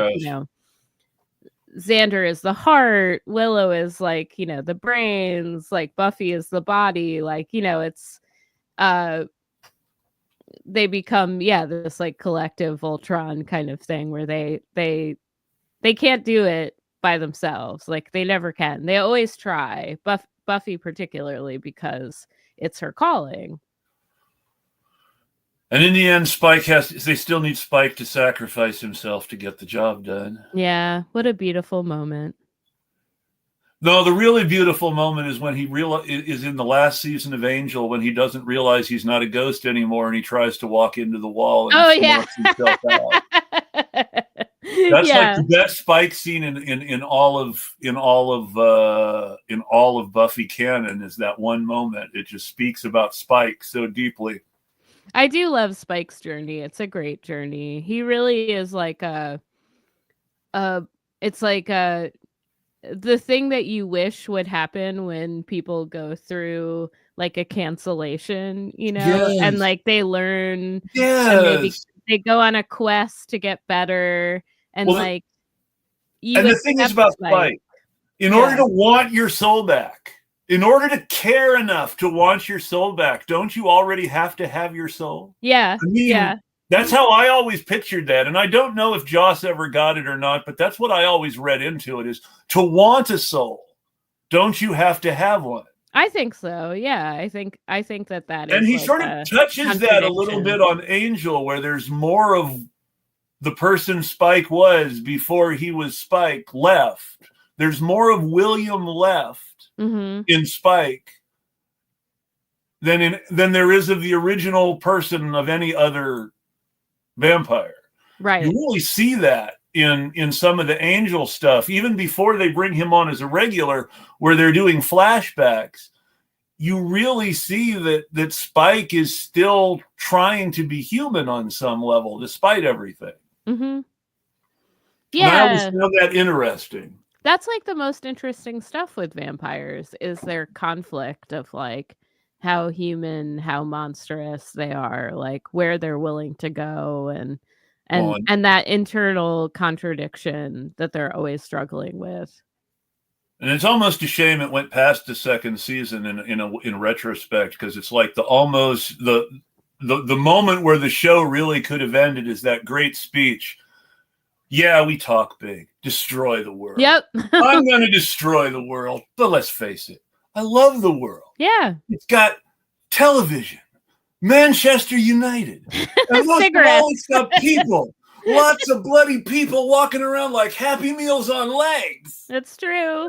Xander is the heart, Willow is like, the brains, like Buffy is the body, like, it's they become this like collective Voltron kind of thing where they can't do it by themselves. Like they never can. They always try. Buffy particularly because it's her calling. And in the end, they still need Spike to sacrifice himself to get the job done. Yeah, what a beautiful moment. No, the really beautiful moment is when he is in the last season of Angel, when he doesn't realize he's not a ghost anymore and he tries to walk into the wall and knocks himself out. That's like the best Spike scene in all of Buffy canon is that one moment. It just speaks about Spike so deeply. I do love Spike's journey. It's a great journey. He really is like the thing that you wish would happen when people go through like a cancellation, and like they learn, and maybe they go on a quest to get better, and and the thing is about Spike, in order to want your soul back, in order to care enough to want your soul back, don't you already have to have your soul? Yeah. I mean, that's how I always pictured that. And I don't know if Joss ever got it or not, but that's what I always read into it, is to want a soul, don't you have to have one? I think so. Yeah. I think that is. And he sort of touches that a little bit on Angel, where there's more of the person Spike was before he was Spike left. There's more of William left in Spike than there is of the original person of any other vampire. Right. You really see that in some of the Angel stuff, even before they bring him on as a regular, where they're doing flashbacks. You really see that Spike is still trying to be human on some level, despite everything. Mm-hmm. Yeah. And I always found that interesting. That's like the most interesting stuff with vampires, is their conflict of like how human, how monstrous they are, like where they're willing to go, and that internal contradiction that they're always struggling with. And it's almost a shame it went past the second season in retrospect, because it's like the moment where the show really could have ended is that great speech. Yeah, we talk big. Destroy the world. Yep. I'm going to destroy the world. But let's face it, I love the world. Yeah. It's got television, Manchester United. And most of all, it's got people. Lots of bloody people walking around like Happy Meals on legs. That's true.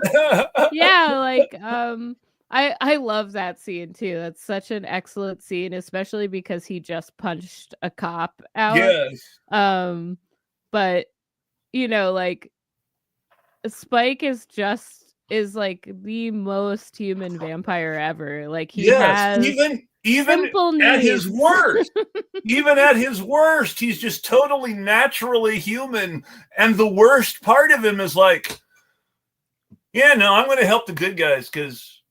Yeah, like I love that scene too. That's such an excellent scene, especially because he just punched a cop out. Yes. But like Spike is like the most human vampire ever. Like he has even simple at needs. his worst. Even at his worst, he's just totally naturally human. And the worst part of him is like, yeah, no, I'm going to help the good guys because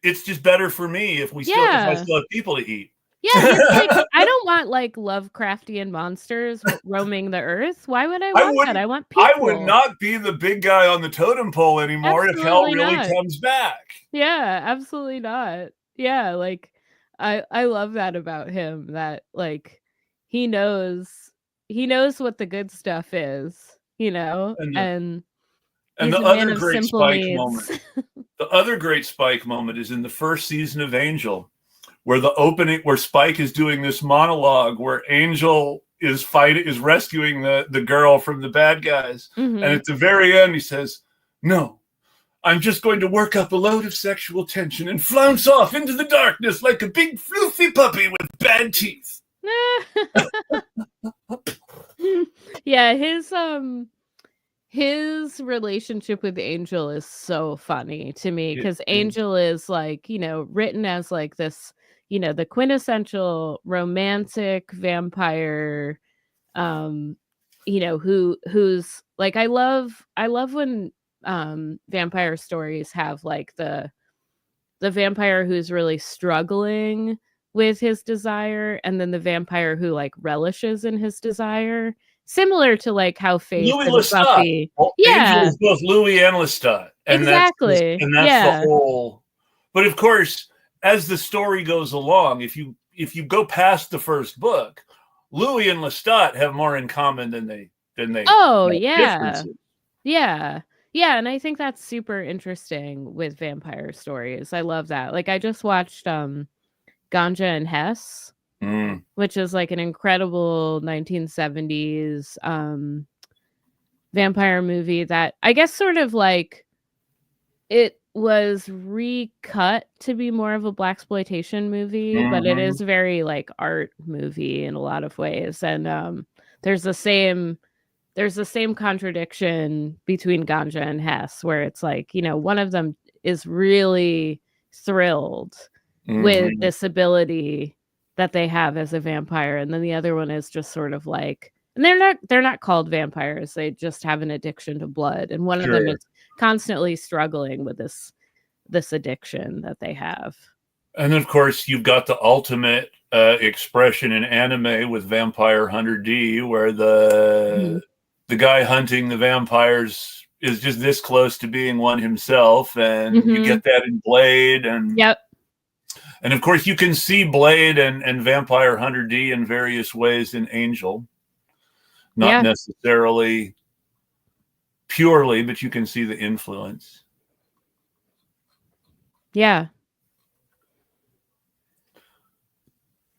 it's just better for me if I still have people to eat. Yeah, he's like, I don't want like Lovecraftian monsters roaming the earth. Why would I want that? I want people. I would not be the big guy on the totem pole anymore if hell really comes back. Yeah, absolutely not. Yeah, like I love that about him, that like he knows what the good stuff is, and the other great Spike moment. The other great Spike moment is in the first season of Angel, where where Spike is doing this monologue where Angel is rescuing the girl from the bad guys. Mm-hmm. And at the very end, he says, "No, I'm just going to work up a load of sexual tension and flounce off into the darkness like a big floofy puppy with bad teeth." Yeah, his relationship with Angel is so funny to me, because Angel is like, written as like this, the quintessential romantic vampire, who's like, I love when vampire stories have like the vampire who's really struggling with his desire, and then the vampire who like relishes in his desire, similar to like how Faith and Buffy. Well, Angel is both Louis and Lestat, and exactly, that's the whole. But of course, as the story goes along, if you go past the first book, Louis and Lestat have more in common than they. Oh yeah, yeah. Yeah, and I think that's super interesting with vampire stories. I love that. Like, I just watched Ganja and Hess, which is like an incredible 1970s vampire movie that I guess sort of like it was recut to be more of a blaxploitation movie, but it is very like art movie in a lot of ways. And there's the same contradiction between Ganja and Hess, where it's like, one of them is really thrilled with this ability that they have as a vampire, and then the other one is just sort of like, and they're not called vampires, they just have an addiction to blood, and one of them is constantly struggling with this addiction that they have. And of course, you've got the ultimate expression in anime with Vampire Hunter D, where the guy hunting the vampires is just this close to being one himself, and you get that in Blade, and and of course you can see Blade and Vampire Hunter D in various ways in Angel, not necessarily purely, but you can see the influence. Yeah.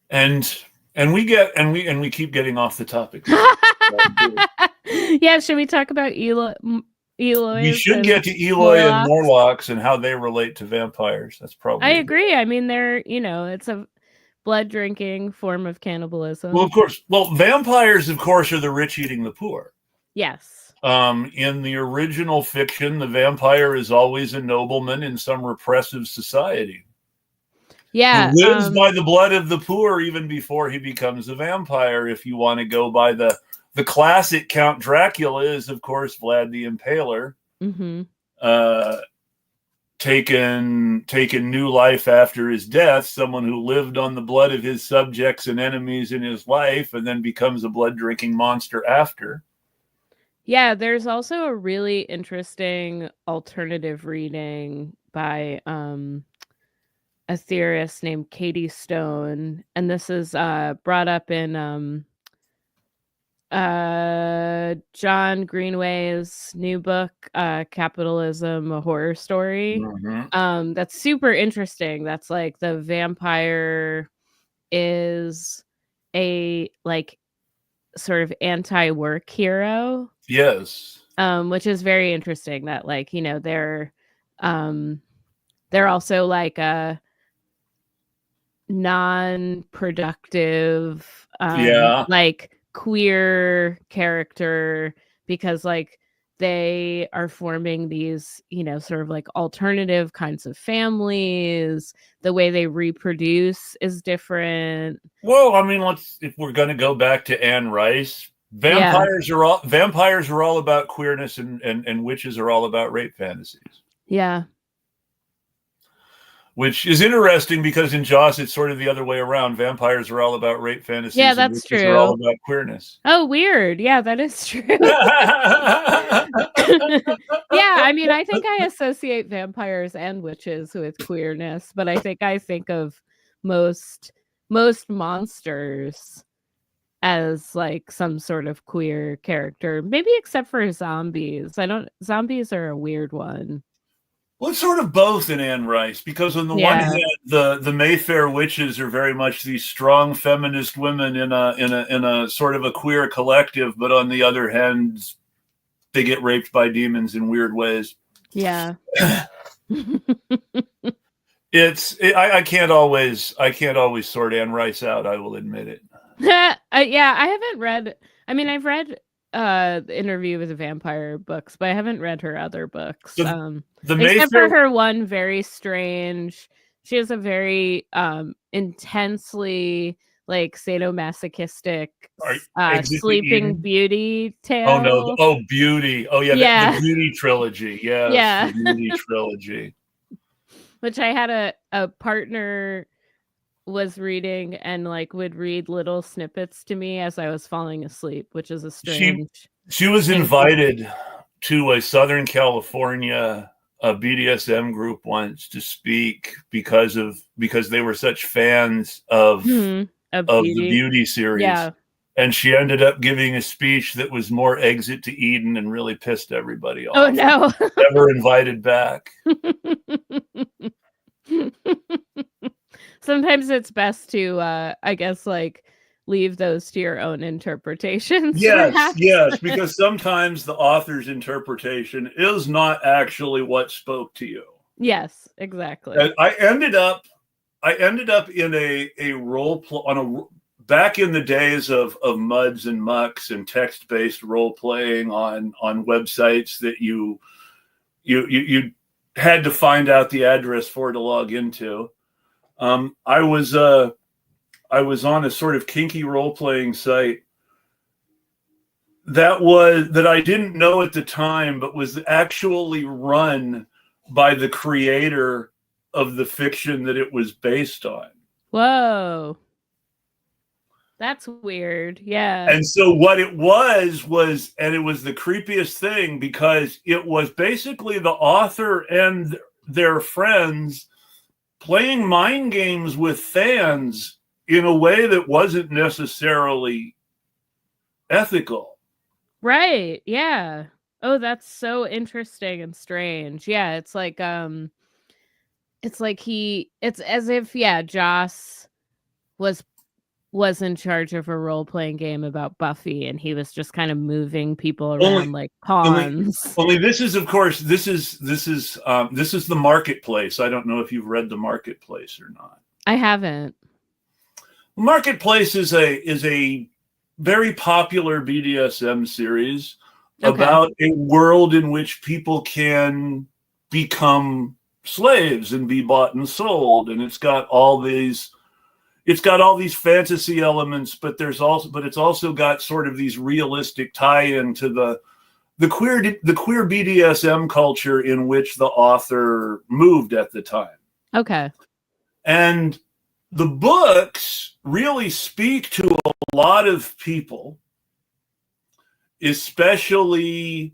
And we keep getting off the topic. Yeah, should we talk about Eloy? We should get to Eloy and Morlocks and how they relate to vampires. That's probably. I agree. I mean, they're, it's a blood drinking form of cannibalism. Well, of course. Well, vampires, of course, are the rich eating the poor. Yes. In the original fiction, the vampire is always a nobleman in some repressive society. Yeah. Who lives by the blood of the poor even before he becomes a vampire. If you want to go by the classic Count Dracula is, of course, Vlad the Impaler. Taken new life after his death, someone who lived on the blood of his subjects and enemies in his life and then becomes a blood-drinking monster after. Yeah, there's also a really interesting alternative reading by a theorist named Katie Stone, and this is brought up in John Greenway's new book, Capitalism, a Horror Story. That's super interesting. That's like the vampire is a like sort of anti-work hero. Yes. Which is very interesting that, like, you know, they're also like a non-productive Yeah. like queer character, because like they are forming these, you know, sort of like alternative kinds of families. The way they reproduce is different. Well, I mean, if we're going to go back to Anne Rice, vampires are all about queerness, and witches are all about rape fantasies. Yeah. Which is interesting because in Joss, it's sort of the other way around. Vampires are all about rape fantasies. Yeah, and that's witches true. are all about queerness. Oh, weird. Yeah, that is true. Yeah, I mean, I think I associate vampires and witches with queerness, but I think of most monsters as like some sort of queer character, maybe except for zombies. Zombies are a weird one. Well, it's sort of both in Anne Rice, because on the one hand, the Mayfair witches are very much these strong feminist women in a sort of a queer collective, but on the other hand, they get raped by demons in weird ways. Yeah. I can't always sort Anne Rice out, I will admit it. Yeah, I haven't read. I mean, I've read the Interview with a Vampire books, but I haven't read her other books. Except for her one very strange. She has a very intensely like sadomasochistic Sleeping Beauty tale. Oh no! Oh, Beauty! Oh yeah, the Beauty trilogy. Yes, yeah, the Beauty trilogy. Which I had a partner was reading and like would read little snippets to me as I was falling asleep, which is a strange. She was invited to a Southern California BDSM group once to speak because they were such fans of the Beauty series. Yeah. And she ended up giving a speech that was more Exit to Eden and really pissed everybody off. Oh no. Never invited back. Sometimes it's best to I guess like leave those to your own interpretations. Yes, because sometimes the author's interpretation is not actually what spoke to you. Yes, exactly. And I ended up in a role play back in the days of muds and mucks and text-based role playing on websites that you had to find out the address for to log into. I was on a sort of kinky role-playing site that I didn't know at the time, but was actually run by the creator of the fiction that it was based on. Whoa. That's weird. Yeah. And so what it was, and it was the creepiest thing, because it was basically the author and their friends playing mind games with fans in a way that wasn't necessarily ethical. Right. Yeah. Oh, that's so interesting and strange. Yeah, it's like it's as if Joss was in charge of a role-playing game about Buffy, and he was just kind of moving people around like pawns. Only this is, of course, this is the Marketplace. I don't know if you've read the Marketplace or not. I haven't. Marketplace is a very popular BDSM series about a world in which people can become slaves and be bought and sold, and it's got all these fantasy elements, but it's also got sort of these realistic tie-in to the queer BDSM culture in which the author moved at the time. Okay. And the books really speak to a lot of people, especially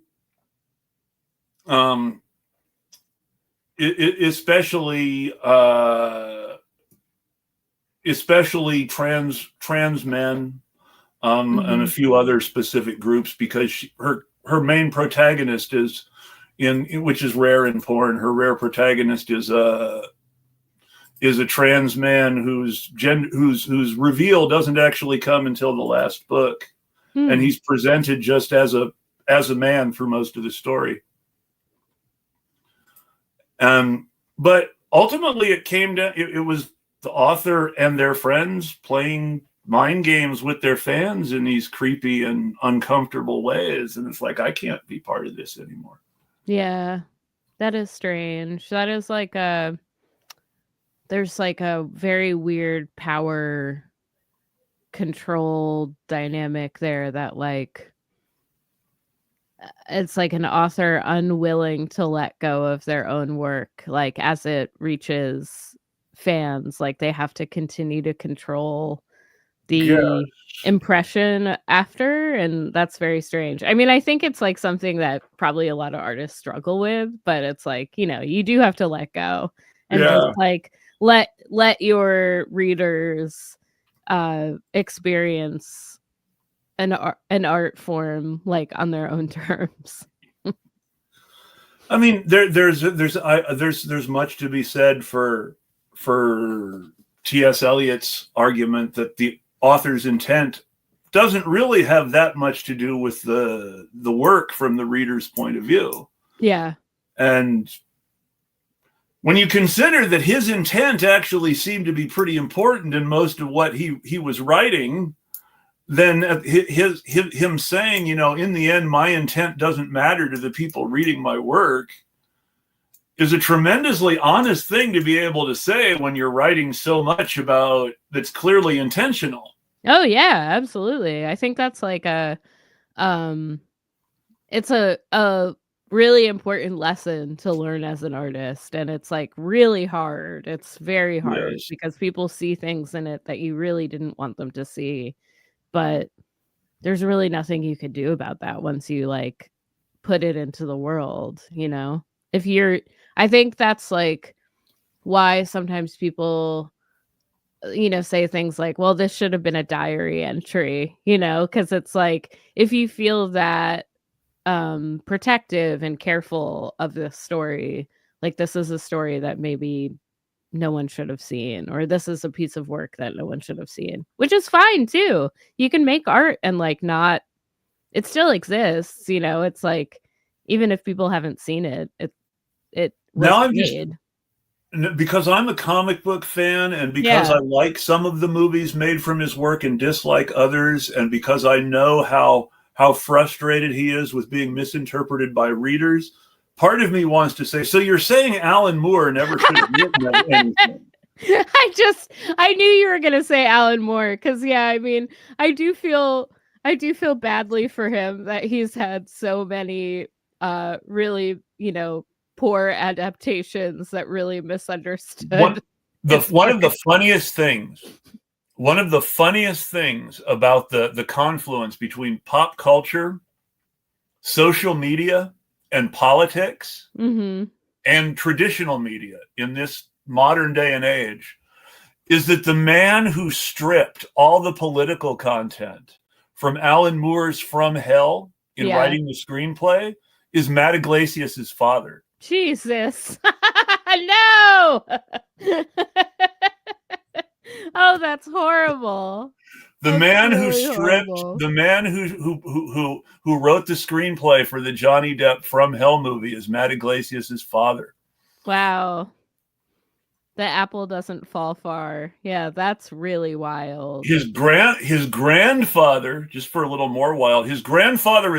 trans men, and a few other specific groups, because her main protagonist is which is rare in porn. Her rare protagonist is a trans man whose reveal doesn't actually come until the last book. and he's presented just as a man for most of the story. But ultimately it came down, it was the author and their friends playing mind games with their fans in these creepy and uncomfortable ways. And it's like, I can't be part of this anymore. Yeah, that is strange. That is like there's like a very weird power control dynamic there that like it's like an author unwilling to let go of their own work, like as it reaches fans, like they have to continue to control the impression after, and that's very strange. I mean, I think it's like something that probably a lot of artists struggle with, but it's like, you know, you do have to let go and just like let your readers experience an art form like on their own terms. I mean, there's much to be said for T.S. Eliot's argument that the author's intent doesn't really have that much to do with the work from the reader's point of view. Yeah. And when you consider that his intent actually seemed to be pretty important in most of what he was writing, then him saying, you know, in the end, my intent doesn't matter to the people reading my work is a tremendously honest thing to be able to say when you're writing so much about that's clearly intentional. Oh yeah, absolutely. I think that's like it's a really important lesson to learn as an artist, and it's like really hard. It's very hard because people see things in it that you really didn't want them to see, but there's really nothing you could do about that once you like put it into the world, you know? I think that's like why sometimes people, you know, say things like, well, this should have been a diary entry, you know, because it's like if you feel that protective and careful of this story, like this is a story that maybe no one should have seen, or this is a piece of work that no one should have seen, which is fine too. You can make art and like not, it still exists, you know. It's like even if people haven't seen it, it was now I'm made. Just because I'm a comic book fan, and because I like some of the movies made from his work and dislike others, and because I know how frustrated he is with being misinterpreted by readers, part of me wants to say, so you're saying Alan Moore never should have written anything? I knew you were going to say Alan Moore, because yeah, I mean, I do feel badly for him that he's had so many really, you know, poor adaptations that really misunderstood. One of the funniest things about the confluence between pop culture, social media, and politics, and traditional media in this modern day and age is that the man who stripped all the political content from Alan Moore's From Hell in writing the screenplay is Matt Iglesias' father. Jesus. No. Oh, that's horrible. The man who wrote the screenplay for the Johnny Depp From Hell movie is Matt Iglesias' father. Wow. The apple doesn't fall far. Yeah, that's really wild. His grandfather, just for a little more wild, his grandfather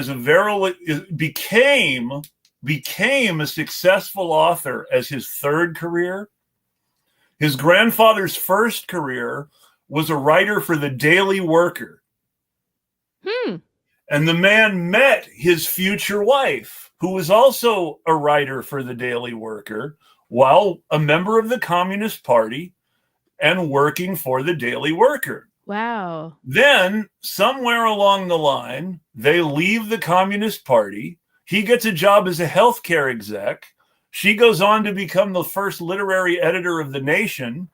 became a successful author as his third career. His grandfather's first career was a writer for the Daily Worker. And the man met his future wife, who was also a writer for the Daily Worker, while a member of the Communist Party and working for the Daily Worker. Wow. Then, somewhere along the line, they leave the Communist Party. He gets a job as a healthcare exec. She goes on to become the first literary editor of The Nation.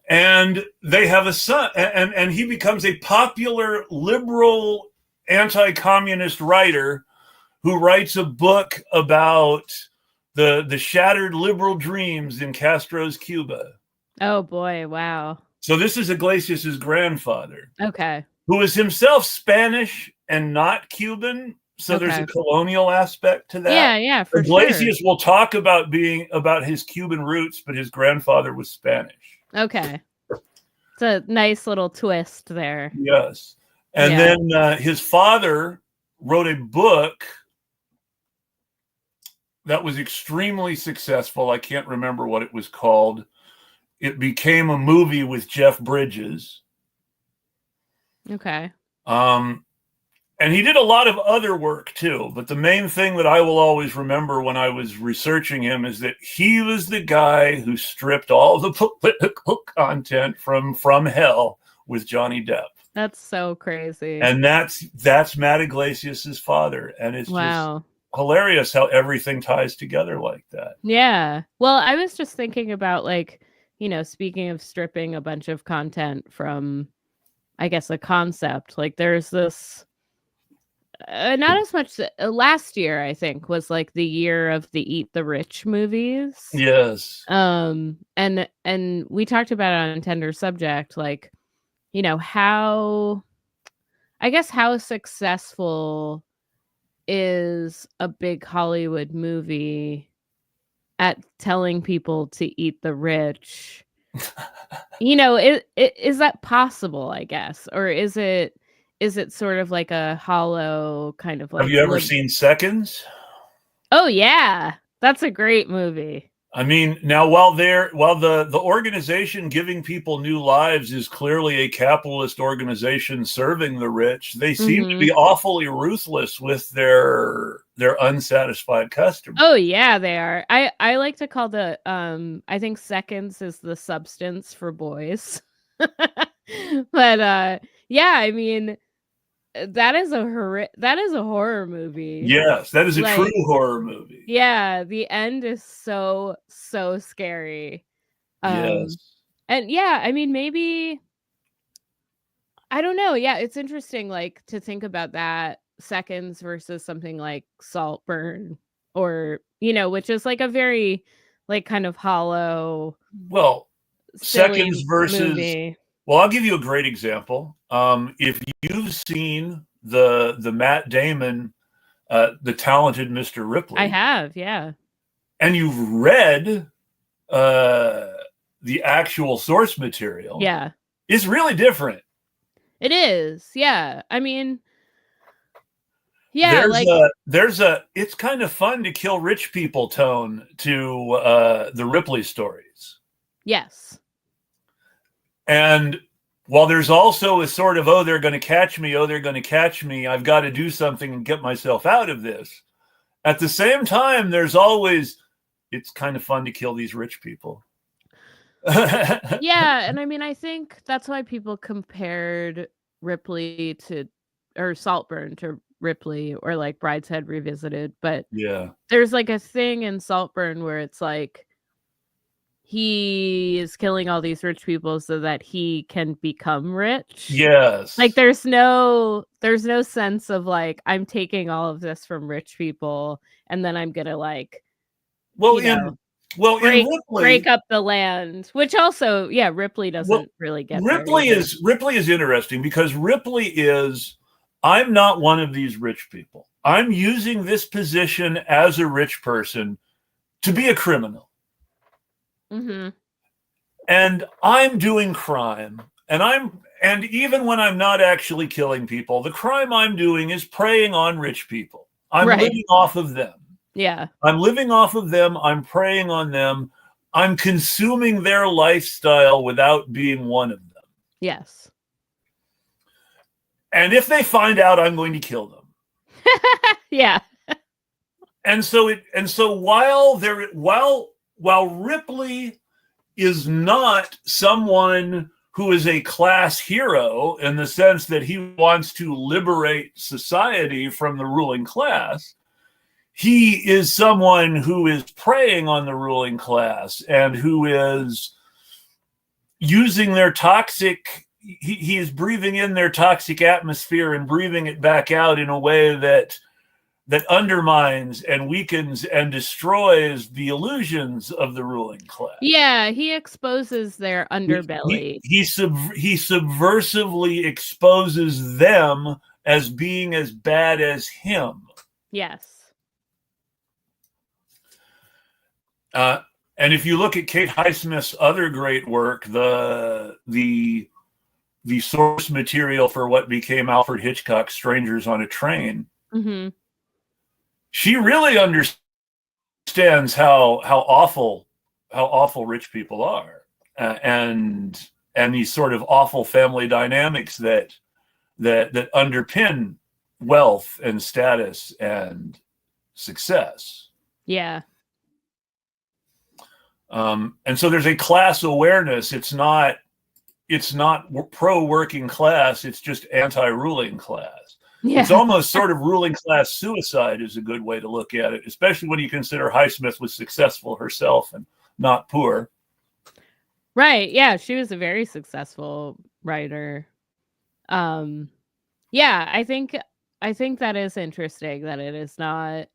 And they have a son, and he becomes a popular liberal anti-communist writer who writes a book about the shattered liberal dreams in Castro's Cuba. Oh boy, wow. So this is Iglesias' grandfather. Okay. who is himself Spanish and not Cuban. So there's a colonial aspect to that. Yeah, for Iglesias sure. will talk about his Cuban roots, but his grandfather was Spanish. Okay. It's a nice little twist there. Yes. And then his father wrote a book that was extremely successful. I can't remember what it was called. It became a movie with Jeff Bridges. Okay. And he did a lot of other work too. But the main thing that I will always remember when I was researching him is that he was the guy who stripped all the political content from Hell with Johnny Depp. That's so crazy. And that's Matt Iglesias' father. And it's just hilarious how everything ties together like that. Yeah. Well, I was just thinking about, like, you know, speaking of stripping a bunch of content from, I guess, a concept, like there's this not as much last year, I think, was like the year of the Eat the Rich movies. Yes. And we talked about it on Tender Subject, like, you know, how successful is a big Hollywood movie at telling people to eat the rich? You know, is that possible, I guess? Or is it sort of like a hollow kind of like... Have you ever seen Seconds? Oh yeah, that's a great movie. I mean, now while the organization giving people new lives is clearly a capitalist organization serving the rich, they seem to be awfully ruthless with their unsatisfied customers. Oh yeah, they are. I like to call the I think Seconds is the substance for boys. But yeah, I mean, that is a horror movie. Yes, that is a true horror movie. Yeah, the end is so scary. Yes. And yeah, I mean, maybe, I don't know. Yeah, it's interesting, like, to think about that, Seconds versus something like Saltburn, or, you know, which is like a very, like, kind of hollow, Seconds versus movie. Well, I'll give you a great example. If you've seen the Matt Damon, The Talented Mr. Ripley. I have, yeah. And you've read the actual source material. Yeah. It's really different. It is, yeah. I mean, yeah, it's kind of fun to kill rich people tone to the Ripley stories. Yes. And while there's also a sort of, oh, they're going to catch me, I've got to do something and get myself out of this. At the same time, there's always, it's kind of fun to kill these rich people. Yeah, and I mean, I think that's why people compared Ripley or Saltburn to Ripley, or like Brideshead Revisited. But yeah, there's like a thing in Saltburn where it's like he is killing all these rich people so that he can become rich. Yes. Like there's no sense of like, I'm taking all of this from rich people and then I'm gonna like, in Ripley, break up the land, which also, yeah, Ripley doesn't really get Ripley is interesting because Ripley is, I'm not one of these rich people. I'm using this position as a rich person to be a criminal. Mm-hmm. And I'm doing crime, and even when I'm not actually killing people, the crime I'm doing is preying on rich people. I'm living off of them. Yeah. I'm living off of them. I'm preying on them. I'm consuming their lifestyle without being one of them. Yes. And if they find out, I'm going to kill them. Yeah. And so while Ripley is not someone who is a class hero in the sense that he wants to liberate society from the ruling class, he is someone who is preying on the ruling class and who is using their toxic, he is breathing in their toxic atmosphere and breathing it back out in a way that that undermines and weakens and destroys the illusions of the ruling class. Yeah, he exposes their underbelly. He subversively exposes them as being as bad as him. Yes. And if you look at Kate Highsmith's other great work, the source material for what became Alfred Hitchcock's Strangers on a Train, mm-hmm. she really understands how awful rich people are, and these sort of awful family dynamics that underpin wealth and status and success. Yeah. And so there's a class awareness. It's not pro working class. It's just anti-ruling class. Yeah. It's almost sort of ruling class suicide is a good way to look at it, especially when you consider Highsmith was successful herself and not poor. Right. Yeah. She was a very successful writer. Yeah, I think that is interesting that it is not.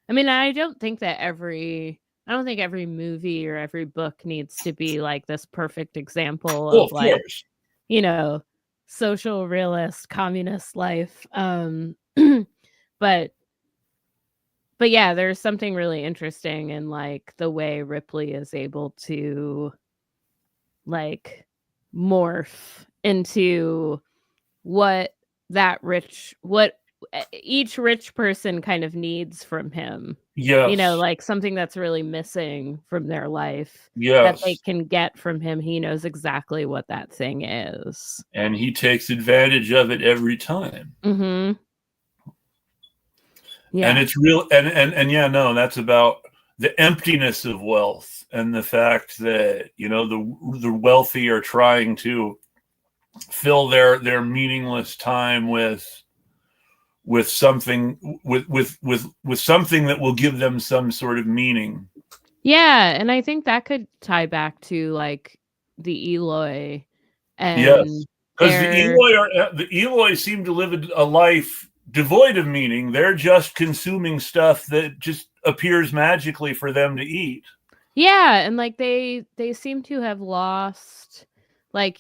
I mean, I don't think every movie or every book needs to be like this perfect example of like, course. Social realist communist life. But yeah, there's something really interesting in like the way Ripley is able to like morph into what each rich person kind of needs from him. Yes. Like something that's really missing from their life. Yes. That they can get from him. He knows exactly what that thing is. And he takes advantage of it every time. Mm-hmm. Yeah. And it's real. And yeah, no, that's about the emptiness of wealth and the fact that, the wealthy are trying to fill their meaningless time with something with something that will give them some sort of meaning. Yeah, and I think that could tie back to like the Eloi. And yes, because the Eloi seem to live a life devoid of meaning. They're just consuming stuff that just appears magically for them to eat. Yeah, and like they seem to have lost, like,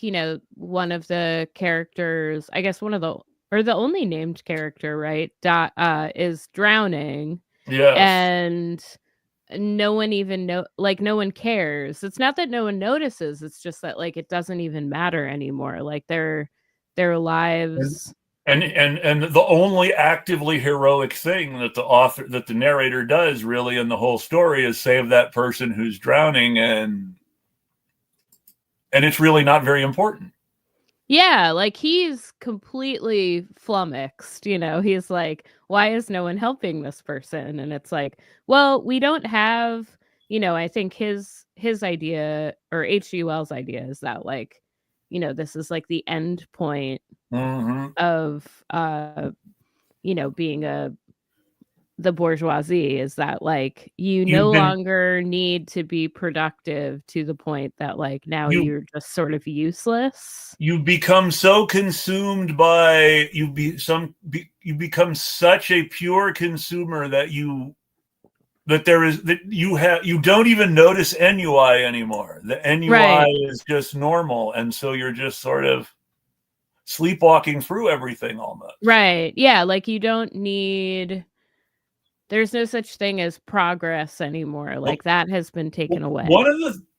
one of the characters, I guess the only named character, right? Is drowning. Yes. And no one even no one cares. It's not that no one notices, it's just that like it doesn't even matter anymore. Like their lives. And the only actively heroic thing that the narrator does really in the whole story is save that person who's drowning, and it's really not very important. Yeah, like he's completely flummoxed, he's like, why is no one helping this person? And it's like, well, we don't have, I think his idea, or H.G. Wells' idea, is that like, this is like the end point mm-hmm. of being the bourgeoisie, is that like you no longer need to be productive to the point that like now you're just sort of useless. You become so consumed by you become such a pure consumer that you don't even notice ennui anymore. The ennui is just normal, and so you're just sort of sleepwalking through everything almost. Right. Yeah, like you don't need. There's no such thing as progress anymore. Like that has been taken away.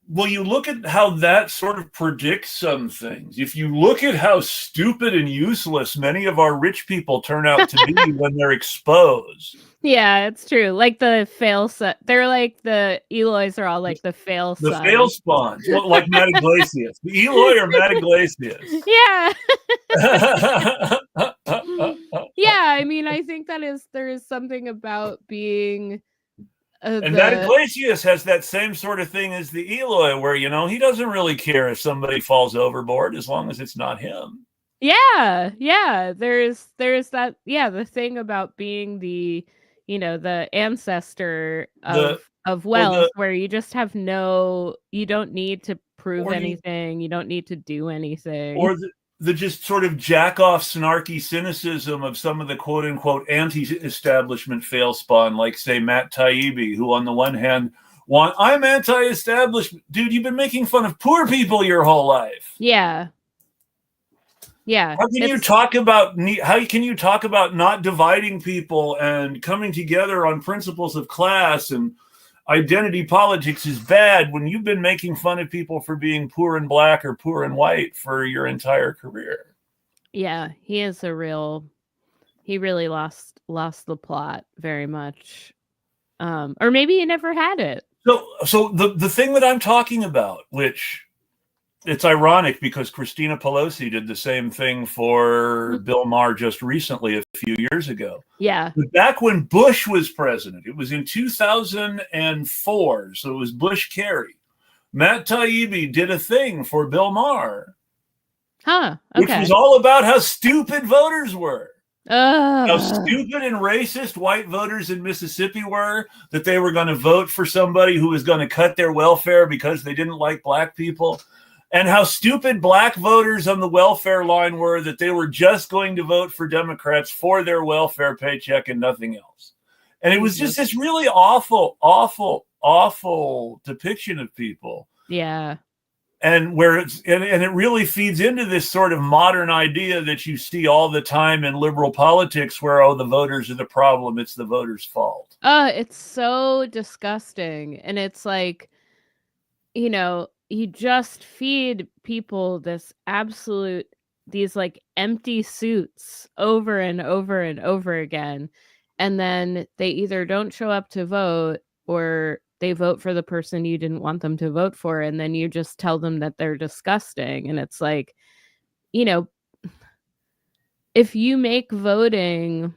You look at how that sort of predicts some things. If you look at how stupid and useless many of our rich people turn out to be when they're exposed. Yeah, it's true. Like the fail son. They're like the Eloys are all like the fail son. The fail spawns. Well, like Matt Iglesias. The Eloy or Matt Iglesias. Yeah. Yeah, I mean, I think there is something about being and Matt Iglesias has that same sort of thing as the Eloy, where he doesn't really care if somebody falls overboard as long as it's not him. Yeah, there's that. Yeah, the thing about being the the ancestor of wealth, where you just have you don't need to prove anything, you don't need to do anything. Or the just sort of jack-off snarky cynicism of some of the quote-unquote anti-establishment failspawn, like, say, Matt Taibbi, who on the one hand I'm anti-establishment. Dude, you've been making fun of poor people your whole life. Yeah. Yeah. How can you talk about not dividing people and coming together on principles of class and identity politics is bad when you've been making fun of people for being poor and black or poor and white for your entire career? Yeah, he really lost the plot very much. Or maybe he never had it. So the thing that I'm talking about, which it's ironic because Christina Pelosi did the same thing for Bill Maher just recently, a few years ago. Yeah. But back when Bush was president, it was in 2004. So it was Bush-Kerry. Matt Taibbi did a thing for Bill Maher. Okay. Which was all about how stupid voters were. How stupid and racist white voters in Mississippi were, that they were going to vote for somebody who was going to cut their welfare because they didn't like black people. And how stupid black voters on the welfare line were, that they were just going to vote for Democrats for their welfare paycheck and nothing else. And it was just this really awful, awful, awful depiction of people. Yeah. And where it really feeds into this sort of modern idea that you see all the time in liberal politics where, the voters are the problem. It's the voters' fault. It's so disgusting. And it's like, you just feed people these like empty suits over and over and over again. And then they either don't show up to vote or they vote for the person you didn't want them to vote for. And then you just tell them that they're disgusting. And it's like, if you make voting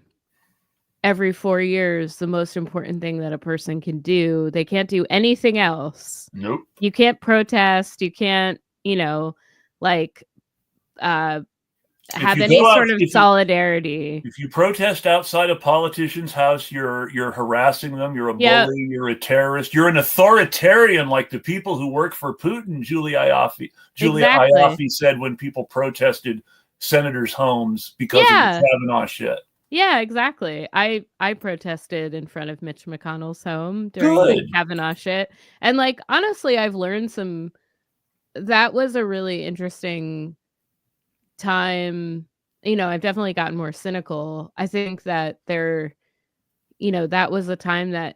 every 4 years the most important thing that a person can do, they can't do anything else. Nope. You can't protest. You can't, have any sort of solidarity. If you protest outside a politician's house, you're harassing them. You're a bully. You're a terrorist. You're an authoritarian, like the people who work for Putin. Julia Ioffe said when people protested senators' homes because of the Kavanaugh shit. Yeah, exactly. I protested in front of Mitch McConnell's home during the Kavanaugh shit. And honestly, I've learned that was a really interesting time. I've definitely gotten more cynical. I think that that was a time that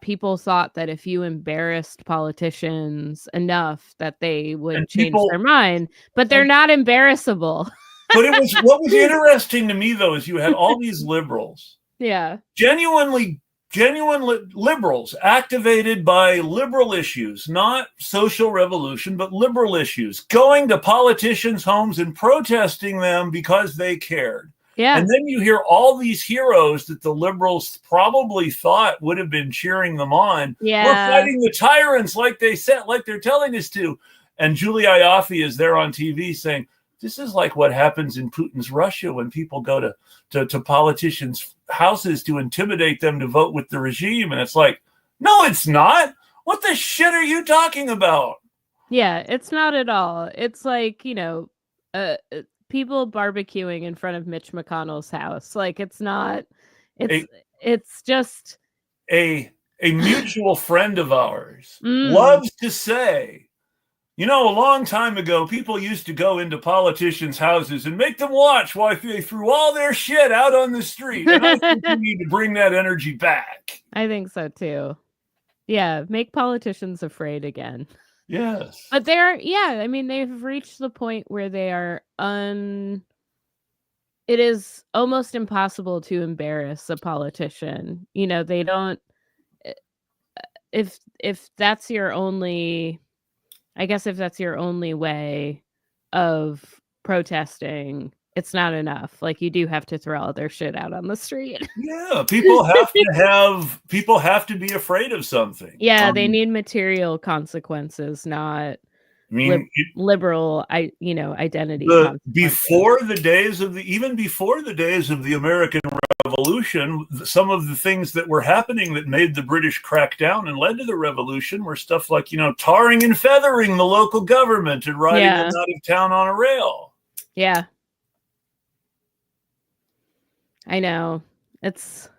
people thought that if you embarrassed politicians enough that they would change their mind, but they're not embarrassable. But what was interesting to me, though, is you had all these liberals. Yeah. Genuine liberals activated by liberal issues, not social revolution, but liberal issues, going to politicians' homes and protesting them because they cared. Yeah. And then you hear all these heroes that the liberals probably thought would have been cheering them on. Yeah. We're fighting the tyrants like they said, like they're telling us to. And Julia Ioffe is there on TV saying, this is like what happens in Putin's Russia when people go to politicians' houses to intimidate them to vote with the regime. And it's like, no, it's not. What the shit are you talking about? Yeah, it's not at all. It's like, people barbecuing in front of Mitch McConnell's house. It's not, it's just. A mutual friend of ours loves to say, a long time ago, people used to go into politicians' houses and make them watch while they threw all their shit out on the street. And I think we need to bring that energy back. I think so, too. Yeah, make politicians afraid again. Yes. But they've reached the point where they are it is almost impossible to embarrass a politician. They don't, if that's your only... I guess if that's your only way of protesting, it's not enough. You do have to throw all their shit out on the street. Yeah, people have to be afraid of something. Yeah, they need material consequences, not liberal, identity. Before the days of the American Revolution, some of the things that were happening that made the British crack down and led to the revolution were stuff like, tarring and feathering the local government and riding them out of town on a rail. Yeah. I know. It's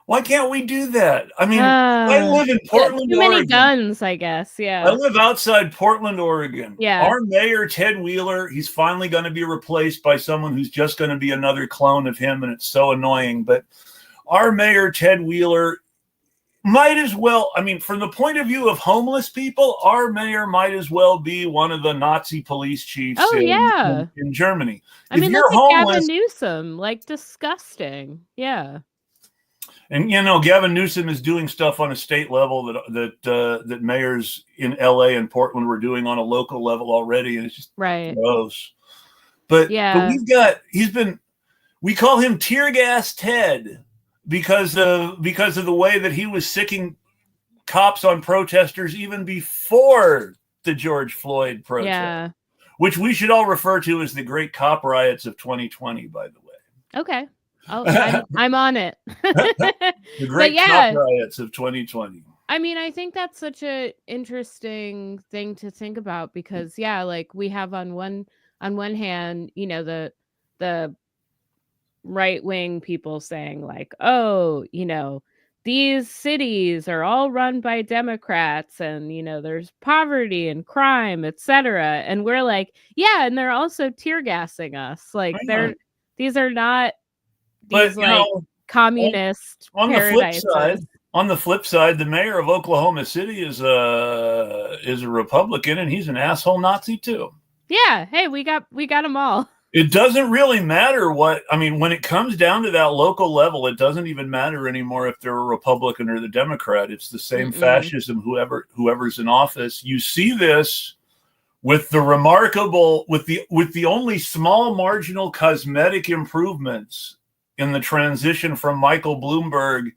Why can't we do that? I mean, I live in Portland, too many Oregon. guns, I guess. I Yeah. live outside Portland, Oregon. Yeah. Our mayor, Ted Wheeler, he's finally going to be replaced by someone who's just going to be another clone of him, and it's so annoying. But our mayor, Ted Wheeler, might as well, I mean, from the point of view of homeless people, our mayor might as well be one of the Nazi police chiefs in Germany. I mean, you're look at homeless, Gavin Newsom, like disgusting. Yeah. and Gavin Newsom is doing stuff on a state level that mayors in LA and Portland were doing on a local level already, and it's just gross. But we call him Tear Gas Ted because of the way that he was sicking cops on protesters even before the George Floyd protest, which we should all refer to as the Great Cop Riots of 2020, by the way. Okay. I'm on it. The Great Cop Riots of 2020. I mean, I think that's such an interesting thing to think about because, like we have on one hand, the right-wing people saying like, oh, these cities are all run by Democrats and, there's poverty and crime, etc. And we're like, yeah, and they're also tear gassing us. Like these are not these communist on paradises. On the flip side, the mayor of Oklahoma City is a Republican, and he's an asshole Nazi too. Yeah, hey, we got them all. It doesn't really matter when it comes down to that local level, it doesn't even matter anymore if they're a Republican or the Democrat. It's the same fascism, whoever's in office. You see this with the only small marginal cosmetic improvements in the transition from Michael Bloomberg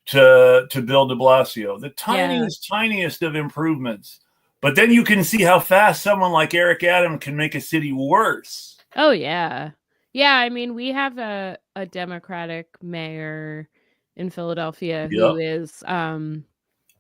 to Bill de Blasio, the tiniest of improvements. But then you can see how fast someone like Eric Adams can make a city worse. Oh, yeah. Yeah, I mean, we have a Democratic mayor in Philadelphia who is...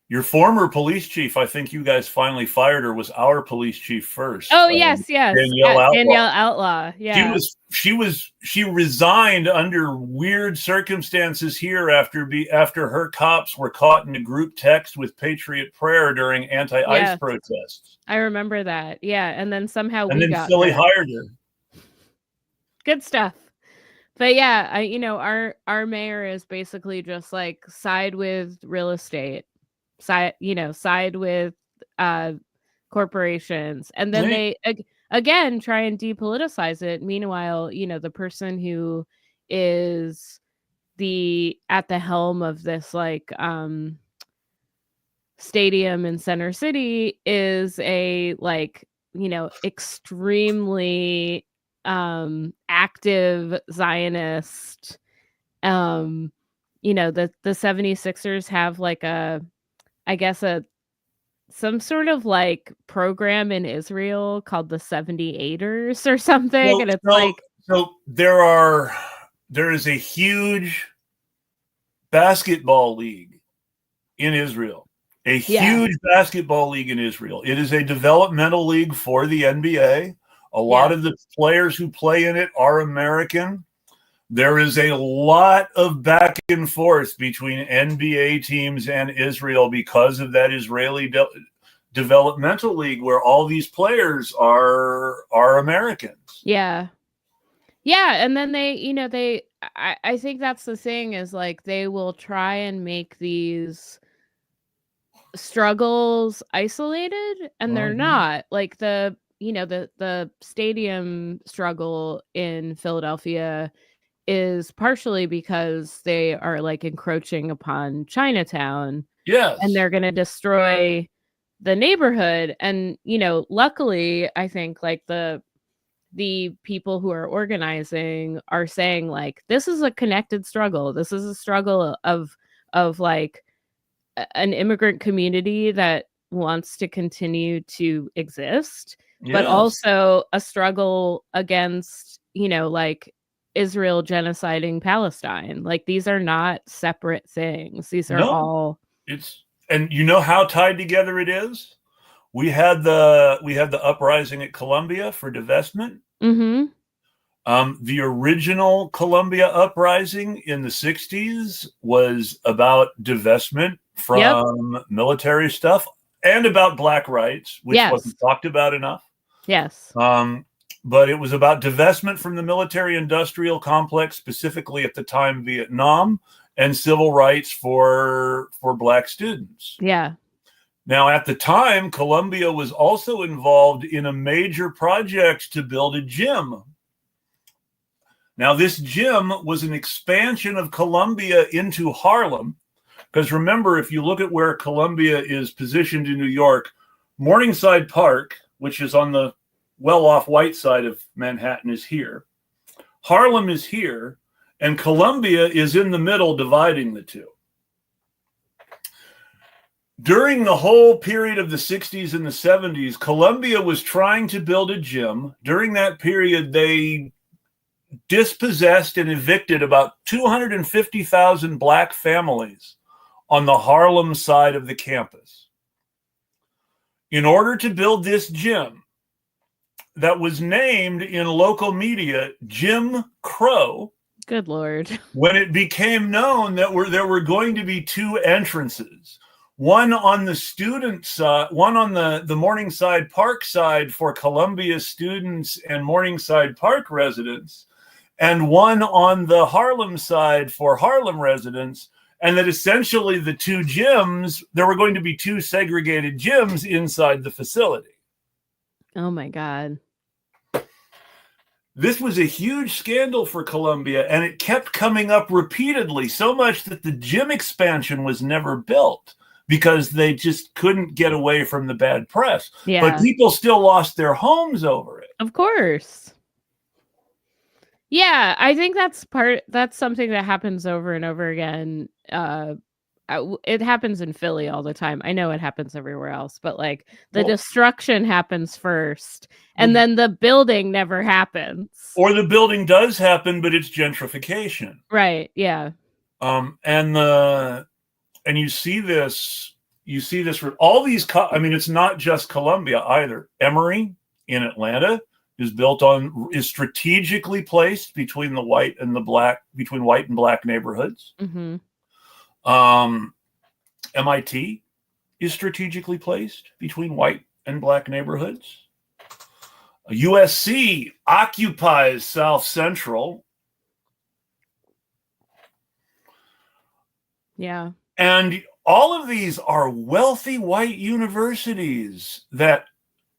Your former police chief, I think you guys finally fired her, was our police chief first. Oh, yes. Danielle Outlaw. Yeah. She resigned under weird circumstances here after her cops were caught in a group text with Patriot Prayer during anti-ICE protests. I remember that. Yeah, and then somehow Philly hired her. Good stuff. But yeah, our mayor is basically just like side with real estate, side with corporations, and then they again try and depoliticize it. Meanwhile, the person who is at the helm of this stadium in Center City is a extremely active Zionist. The 76ers have some sort of program in Israel called the 78ers or something. And it's so there is a huge basketball league in Israel. Huge basketball league in Israel. It is a developmental league for the NBA. A lot of the players who play in it are American. There is a lot of back and forth between NBA teams and Israel because of that Israeli developmental league where all these players are Americans. Yeah. Yeah. And then I think that's the thing is they will try and make these struggles isolated and they're not. The stadium struggle in Philadelphia is partially because they are encroaching upon Chinatown. Yes. And they're going to destroy the neighborhood. And, luckily, I think the people who are organizing are saying this is a connected struggle. This is a struggle of an immigrant community that wants to continue to exist. But also a struggle against, Israel genociding Palestine. These are not separate things. These are all. And you know how tied together it is? We had the uprising at Columbia for divestment. Mm-hmm. The original Columbia uprising in the 60s was about divestment from military stuff and about black rights, which wasn't talked about enough. Yes. But it was about divestment from the military-industrial complex, specifically at the time Vietnam, and civil rights for black students. Yeah. Now, at the time, Columbia was also involved in a major project to build a gym. Now, this gym was an expansion of Columbia into Harlem. Because remember, if you look at where Columbia is positioned in New York, Morningside Park, which is on the well-off white side of Manhattan, is here. Harlem is here, and Columbia is in the middle, dividing the two. During the whole period of the 60s and the 70s, Columbia was trying to build a gym. During that period, they dispossessed and evicted about 250,000 black families on the Harlem side of the campus. In order to build this gym, that was named in local media Jim Crow. Good Lord. When it became known that there were going to be two entrances, one on the student side, one on the Morningside Park side for Columbia students and Morningside Park residents, and one on the Harlem side for Harlem residents, and that essentially the two gyms, there were going to be two segregated gyms inside the facility. Oh my God. This was a huge scandal for Columbia, and it kept coming up repeatedly, so much that the gym expansion was never built because they just couldn't get away from the bad press. Yeah. But people still lost their homes over it. Of course. Yeah, I think that's something that happens over and over again. It happens in Philly all the time. I know it happens everywhere else, but like the destruction happens first and then the building never happens. Or the building does happen, but it's gentrification. Right. Yeah. And you see this with all these, I mean, it's not just Columbia either. Emory in Atlanta is strategically placed between the white and the black, between white and black neighborhoods. Mm-hmm. MIT is strategically placed between white and black neighborhoods. USC occupies South Central. Yeah. And all of these are wealthy white universities that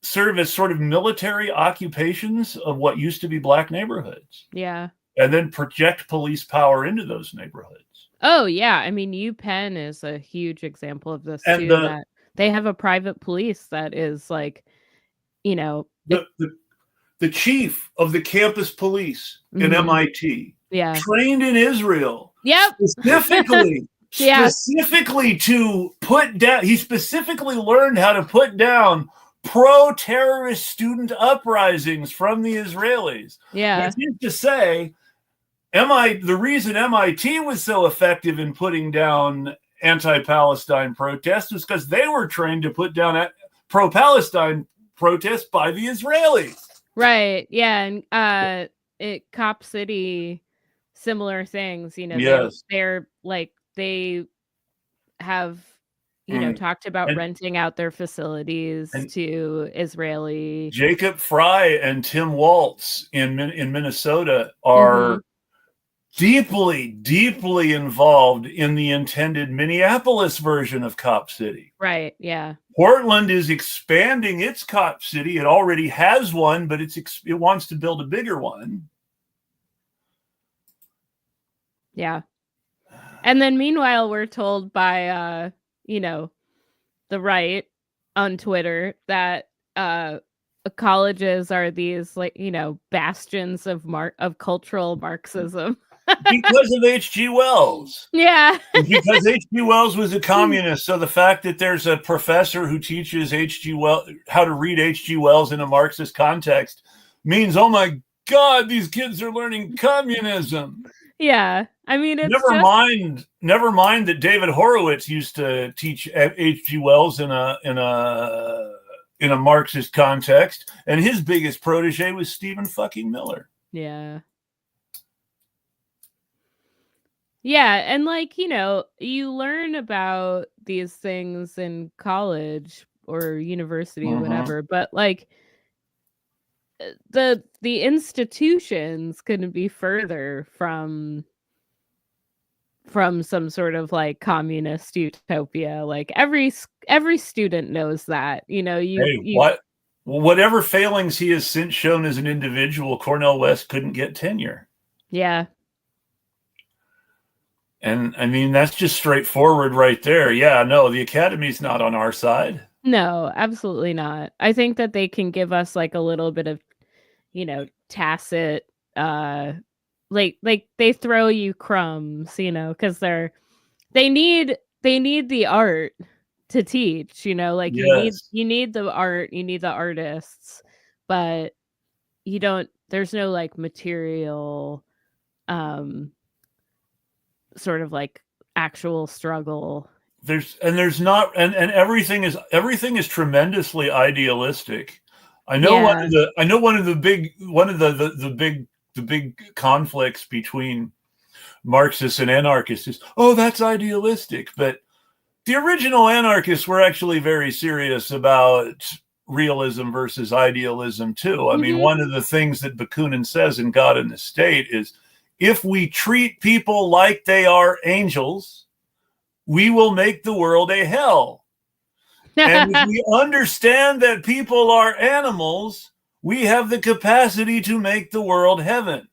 serve as sort of military occupations of what used to be black neighborhoods. Yeah. And then project police power into those neighborhoods. Oh, yeah. I mean, UPenn is a huge example of this, and too. That they have a private police that is like, you know... The chief of the campus police in MIT, trained in Israel, specifically to put down, he specifically learned how to put down pro-terrorist student uprisings from the Israelis. Yeah. Which is to say, the reason MIT was so effective in putting down anti-Palestine protests was because they were trained to put down pro-Palestine protests by the Israelis. Right. Yeah. And Cop City, similar things, you know, yes. they're like, they have, you know, talked about renting out their facilities to Israeli. Jacob Fry and Tim Waltz in Minnesota are deeply, deeply involved in the intended Minneapolis version of Cop City. Right. Yeah. Portland is expanding its Cop City. It already has one, but it wants to build a bigger one. Yeah. And then meanwhile, we're told by, you know, the right on Twitter that colleges are these, like, you know, bastions of cultural Marxism. Because of H.G. Wells. Yeah. Because H.G. Wells was a communist. So the fact that there's a professor who teaches H.G. Wells how to read H.G. Wells in a Marxist context means, oh my God, these kids are learning communism. Yeah. I mean, it's never mind that David Horowitz used to teach H.G. Wells in a Marxist context, and his biggest protege was Stephen fucking Miller. Yeah. Yeah, and like, you learn about these things in college or university, Mhm. whatever, but like the institutions couldn't be further from some sort of like communist utopia. Like every student knows that. Hey, You whatever failings he has since shown as an individual, Cornel West couldn't get tenure. yeah. And I mean, that's just straightforward right there. Yeah, no, the academy's not on our side. No, absolutely not. I think that they can give us like a little bit of, tacit uh like they throw you crumbs, cuz they need the art to teach, like Yes. you need the art, you need the artists, but you don't there's no like material um sort of like actual struggle. There's not, and everything is tremendously idealistic. Yeah. I know one of the big one of the big conflicts between Marxists and anarchists is, oh, that's idealistic. But the original anarchists were actually very serious about realism versus idealism too. I mean, Mhm. one of the things that Bakunin says in God and the State is, if we treat people like they are angels, we will make the world a hell. And if we understand that people are animals, we have the capacity to make the world heaven.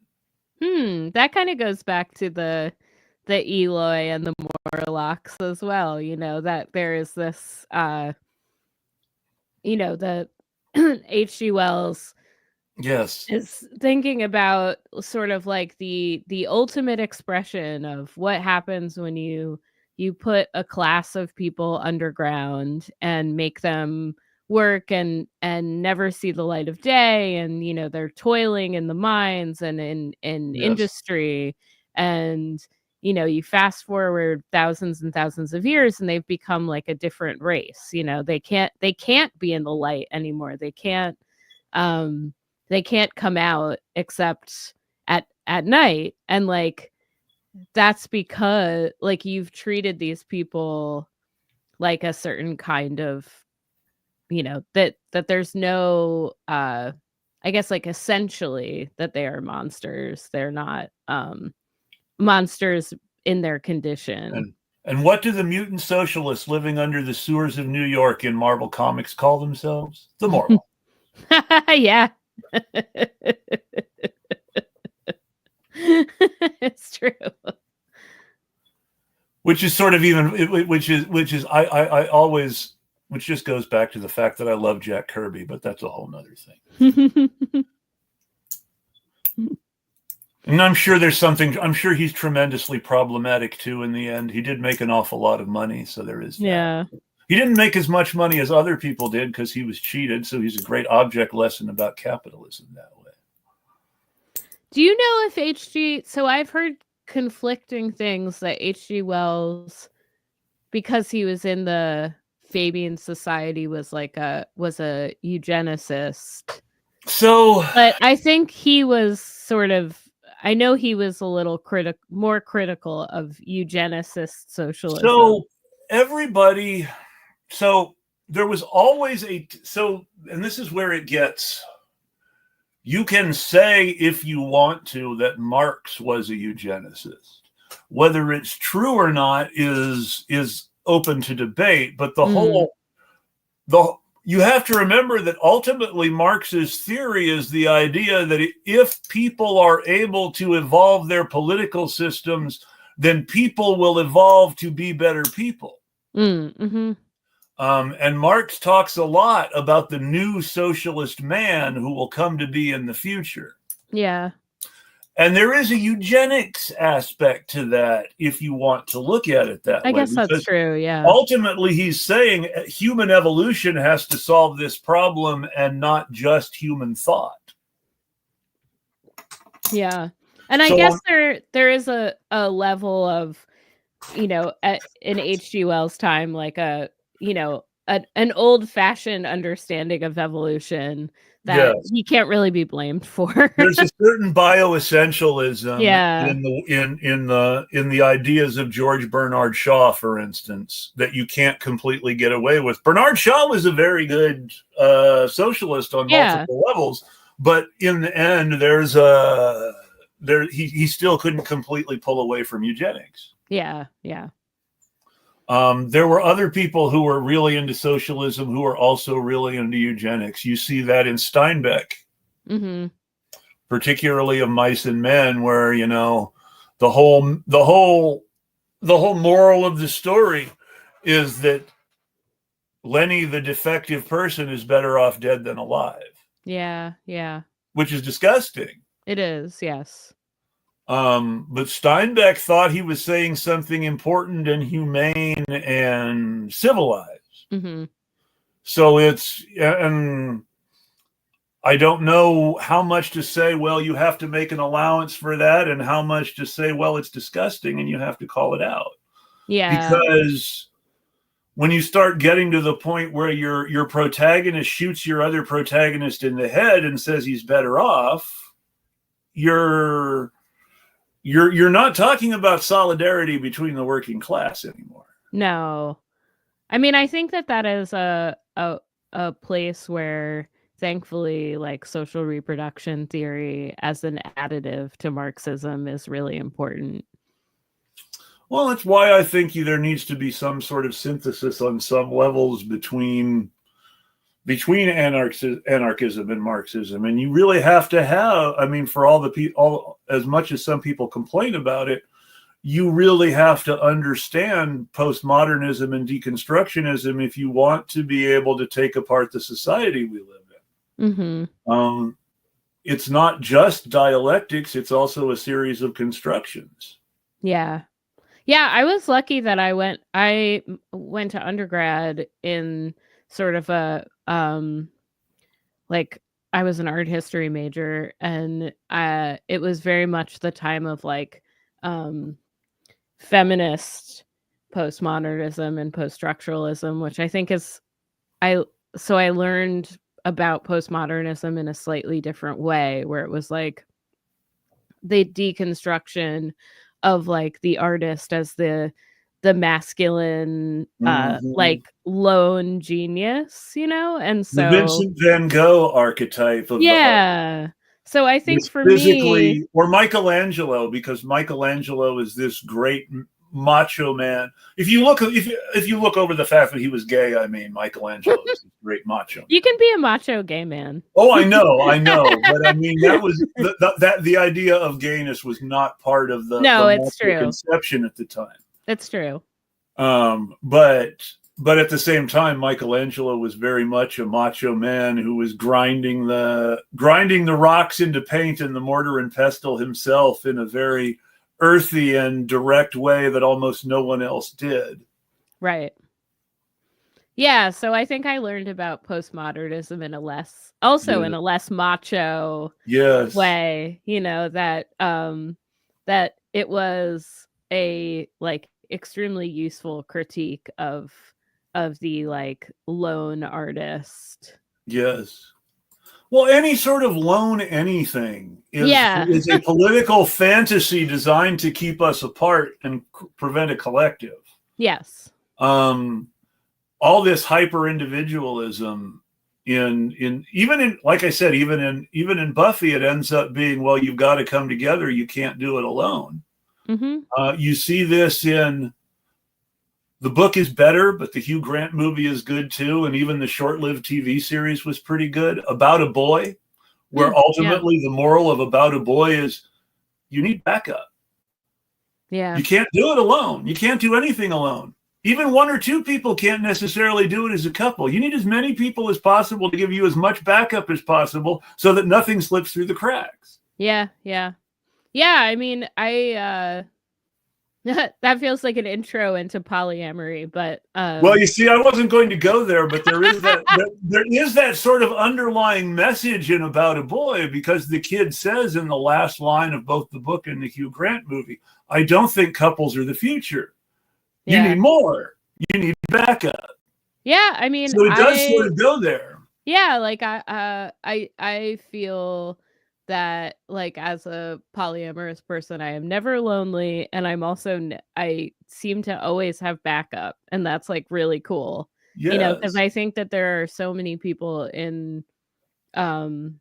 That kind of goes back to the Eloy and the Morlocks as well, that there is this the H.G. Wells Yes. is thinking about sort of like the ultimate expression of what happens when you put a class of people underground and make them work and never see the light of day, and they're toiling in the mines and in Yes. industry, and you fast forward thousands and thousands of years and they've become like a different race. They can't be in the light anymore. Um they can't come out except at night, and like that's because like you've treated these people like a certain kind of, that there's no I guess like essentially that they are monsters. They're not monsters in their condition. And and what do the mutant socialists living under the sewers of New York in Marvel Comics call themselves? The Morlocks. Yeah. It's true. Which is sort of even, which is I always, which just goes back to the fact that I love Jack Kirby, but that's a whole nother thing. And I'm sure he's tremendously problematic too in the end. He did make an awful lot of money, so there is that. Yeah. He didn't make as much money as other people did because he was cheated, so he's a great object lesson about capitalism that way. Do you know if so I've heard conflicting things that H.G. Wells, because he was in the Fabian Society, was a eugenicist. So, But I think he was I know he was a little more critical of eugenicist socialism. so there was always and this is where it gets, you can say if you want to that Marx was a eugenicist. Whether it's true or not is open to debate, but you have to remember that ultimately Marx's theory is the idea that if people are able to evolve their political systems, then people will evolve to be better people. Mm-hmm. And Marx talks a lot about the new socialist man who will come to be in the future. Yeah. And there is a eugenics aspect to that if you want to look at it that way. I guess that's true, yeah. Ultimately, he's saying human evolution has to solve this problem and not just human thought. Yeah. And I guess there is a level of, in H.G. Wells' time, like an old-fashioned understanding of evolution that Yes. he can't really be blamed for. There's a certain bioessentialism Yeah. in the ideas of George Bernard Shaw, for instance, that you can't completely get away with. Bernard Shaw was a very good socialist on multiple levels, but in the end, he still couldn't completely pull away from eugenics. Yeah, yeah. There were other people who were really into socialism who were also really into eugenics. You see that in Steinbeck, Mm-hmm. particularly of Mice and Men, where, you know, the whole moral of the story is that Lenny, the defective person, is better off dead than alive. Yeah, yeah. Which is disgusting. It is, yes. But Steinbeck thought he was saying something important and humane and civilized. Mm-hmm. So and I don't know how much to say, well, you have to make an allowance for that, and how much to say, well, it's disgusting and you have to call it out. Yeah. Because when you start getting to the point where your protagonist shoots your other protagonist in the head and says he's better off, you're not talking about solidarity between the working class anymore. No. I mean, I think that is a place where, thankfully, like, social reproduction theory as an additive to Marxism is really important. Well, that's why I think there needs to be some sort of synthesis on some levels between anarchism and Marxism. And you really have to have, I mean, for all as much as some people complain about it, you really have to understand postmodernism and deconstructionism if you want to be able to take apart the society we live in. Mm-hmm. It's not just dialectics, it's also a series of constructions. Yeah. Yeah, I was lucky that I went to undergrad in sort of a like, I was an art history major, and it was very much the time of, like, feminist postmodernism and post-structuralism, which I think is I learned about postmodernism in a slightly different way, where it was like the deconstruction of, like, the artist as the masculine, like, lone genius, you know? And so the Vincent van Gogh archetype of so I think for me, or Michelangelo, because Michelangelo is this great macho man. If you look over the fact that he was gay, I mean, Michelangelo is a great macho man. You can be a macho gay man. Oh, I know, but I mean, that was the idea of gayness was not part of the it's true conception at the time. It's true. But at the same time, Michelangelo was very much a macho man who was grinding the rocks into paint and the mortar and pestle himself in a very earthy and direct way that almost no one else did. Right. Yeah, so I think I learned about postmodernism in a less macho way, you know, that that it was a, like, extremely useful critique of the, like, lone artist. Yes. Well, any sort of lone anything is a political fantasy designed to keep us apart and prevent a collective. Yes. All this hyper individualism even in like I said, even in Buffy, it ends up being, well, you've got to come together. You can't do it alone. Mm-hmm. You see this in the book is better, but the Hugh Grant movie is good too. And even the short-lived TV series was pretty good. About a Boy, where ultimately the moral of About a Boy is you need backup. Yeah. You can't do it alone. You can't do anything alone. Even one or two people can't necessarily do it as a couple. You need as many people as possible to give you as much backup as possible so that nothing slips through the cracks. Yeah. I mean, that feels like an intro into polyamory, but well, you see, I wasn't going to go there, but there is that sort of underlying message in About a Boy, because the kid says in the last line of both the book and the Hugh Grant movie, I don't think couples are the future. You need more. You need backup. Yeah, I mean, So it does sort of go there. yeah, like I feel that like as a polyamorous person, I am never lonely, and I'm also I seem to always have backup, and that's like really cool. You know, because Yes. I think that there are so many people um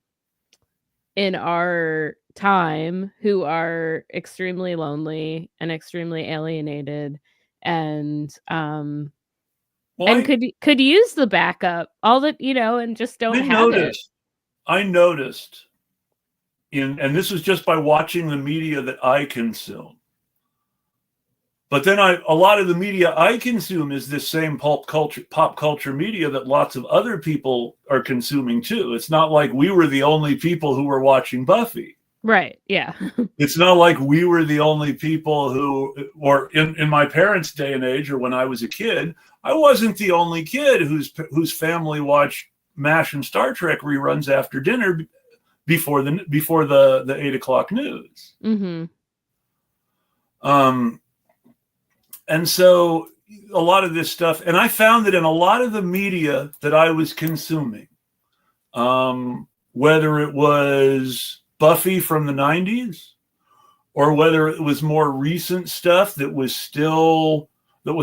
in our time who are extremely lonely and extremely alienated and Well, and could use the backup all that, you know, and just I don't have it. noticed, I noticed and this was just by watching the media that I consume. But then a lot of the media I consume is this same pop culture media that lots of other people are consuming too. It's not like we were the only people who were watching Buffy. Right, yeah. It's not like we were the only people who, or in my parents' day and age, or when I was a kid, I wasn't the only kid whose family watched MASH and Star Trek reruns after dinner before the 8 o'clock news. Mhm. And so a lot of this stuff, and I found that in a lot of the media that I was consuming, whether it was Buffy from the 90s or whether it was more recent stuff that was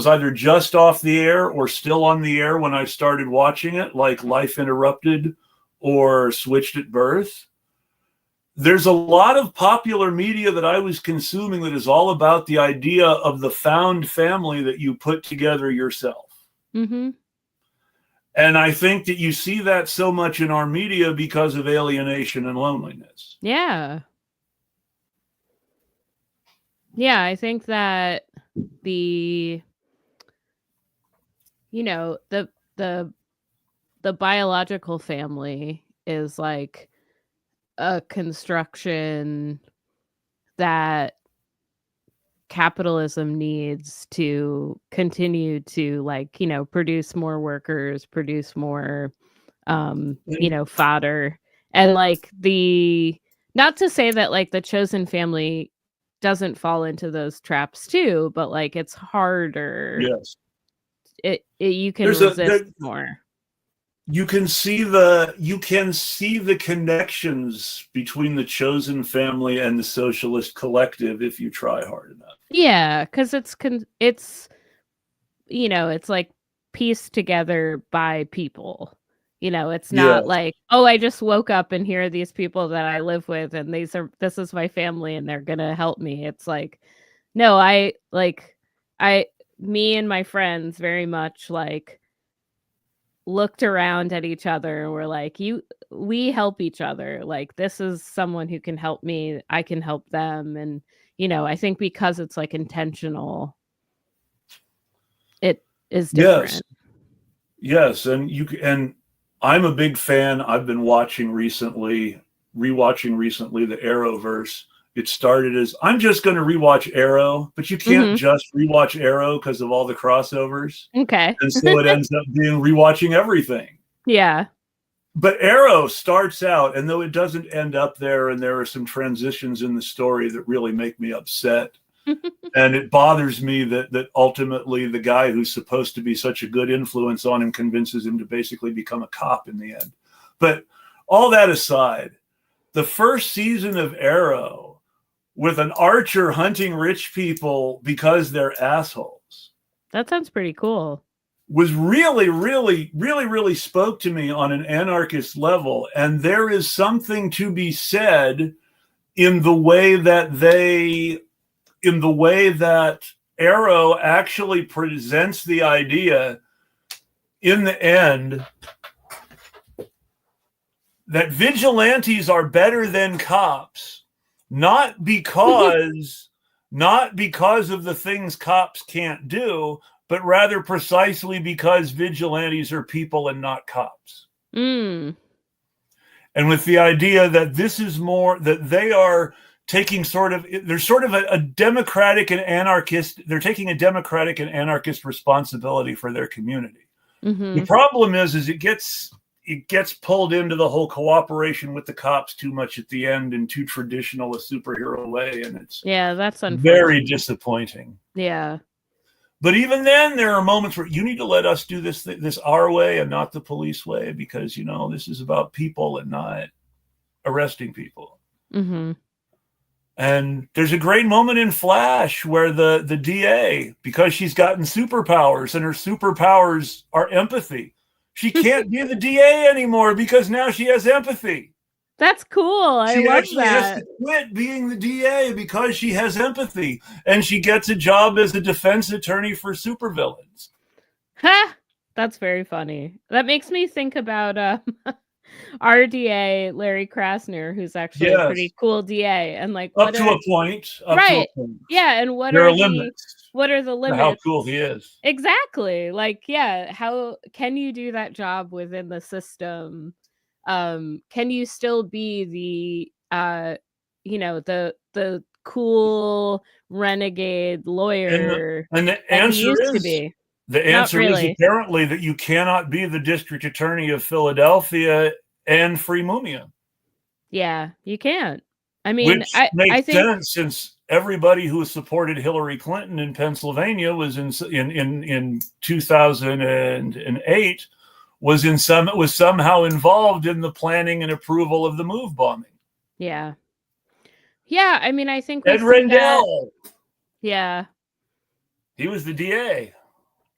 either just off the air or still on the air when I started watching it, like Life Interrupted or Switched at Birth, there's a lot of popular media that I was consuming that is all about the idea of the found family that you put together yourself. Mhm. And I think that you see that so much in our media because of alienation and loneliness. Yeah. Yeah, I think that the you know, the the biological family is like a construction that capitalism needs to continue to like, you know, produce more workers, produce more you know, fodder. And like the not to say that like the chosen family doesn't fall into those traps too, but like it's harder. Yes. It you can There's a resist there, more. you can see the connections between the chosen family and the socialist collective if you try hard enough. Yeah, because it's you know, it's like pieced together by people. You know, it's not Yes. like, oh, I just woke up and here are these people that I live with and this is my family and they're gonna help me. It's like, no, I me and my friends very much like looked around at each other and were like, we help each other. Like this is someone who can help me, I can help them. And, you know, I think because it's like intentional, it is Yes. different. Yes, and I'm a big fan. I've been rewatching recently the Arrowverse. It started as I'm just going to rewatch Arrow, but you can't Mhm. just rewatch Arrow because of all the crossovers, Okay. and so it ends up being rewatching everything. Yeah. But Arrow starts out, and though it doesn't end up there, and there are some transitions in the story that really make me upset. And it bothers me that ultimately the guy who's supposed to be such a good influence on him convinces him to basically become a cop in the end. But all that aside, the first season of Arrow with an archer hunting rich people because they're assholes That sounds pretty cool. was really spoke to me on an anarchist level. And there is something to be said in the way that Arrow actually presents the idea in the end that vigilantes are better than cops, not because of the things cops can't do, but rather precisely because vigilantes are people and not cops. Mm. And with the idea that this is more that they are taking they're sort of a democratic and anarchist, they're taking a democratic and anarchist responsibility for their community. The Mhm. problem is it gets pulled into the whole cooperation with the cops too much at the end in too traditional a superhero way, and it's Yeah, that's very unfortunate. disappointing. Yeah. But even then, there are moments where you need to let us do this our way and not the police way, because, this is about people and not arresting people. Mm-hmm. And there's a great moment in Flash where the DA, because she's gotten superpowers and her superpowers are empathy, she can't be the DA anymore because now she has empathy. That's cool. I love She that. has to quit being the DA because she has empathy, and she gets a job as a defense attorney for supervillains. Ha! That's very funny. That makes me think about our DA, Larry Krasner, who's actually a pretty cool DA, and like up to a point. Yeah, and there are limits. What are the limits? How cool he is. Exactly. Like, yeah, how can you do that job within the system? Can you still be the cool renegade lawyer and the answer is the answer is apparently that you cannot be the district attorney of Philadelphia and free Mumia. Yeah, you can't. I mean, which makes sense, since everybody who supported Hillary Clinton in Pennsylvania was in 2008 was somehow involved in the planning and approval of the move bombing. Yeah. Yeah, I mean, I think Ed Rendell. Yeah. He was the DA.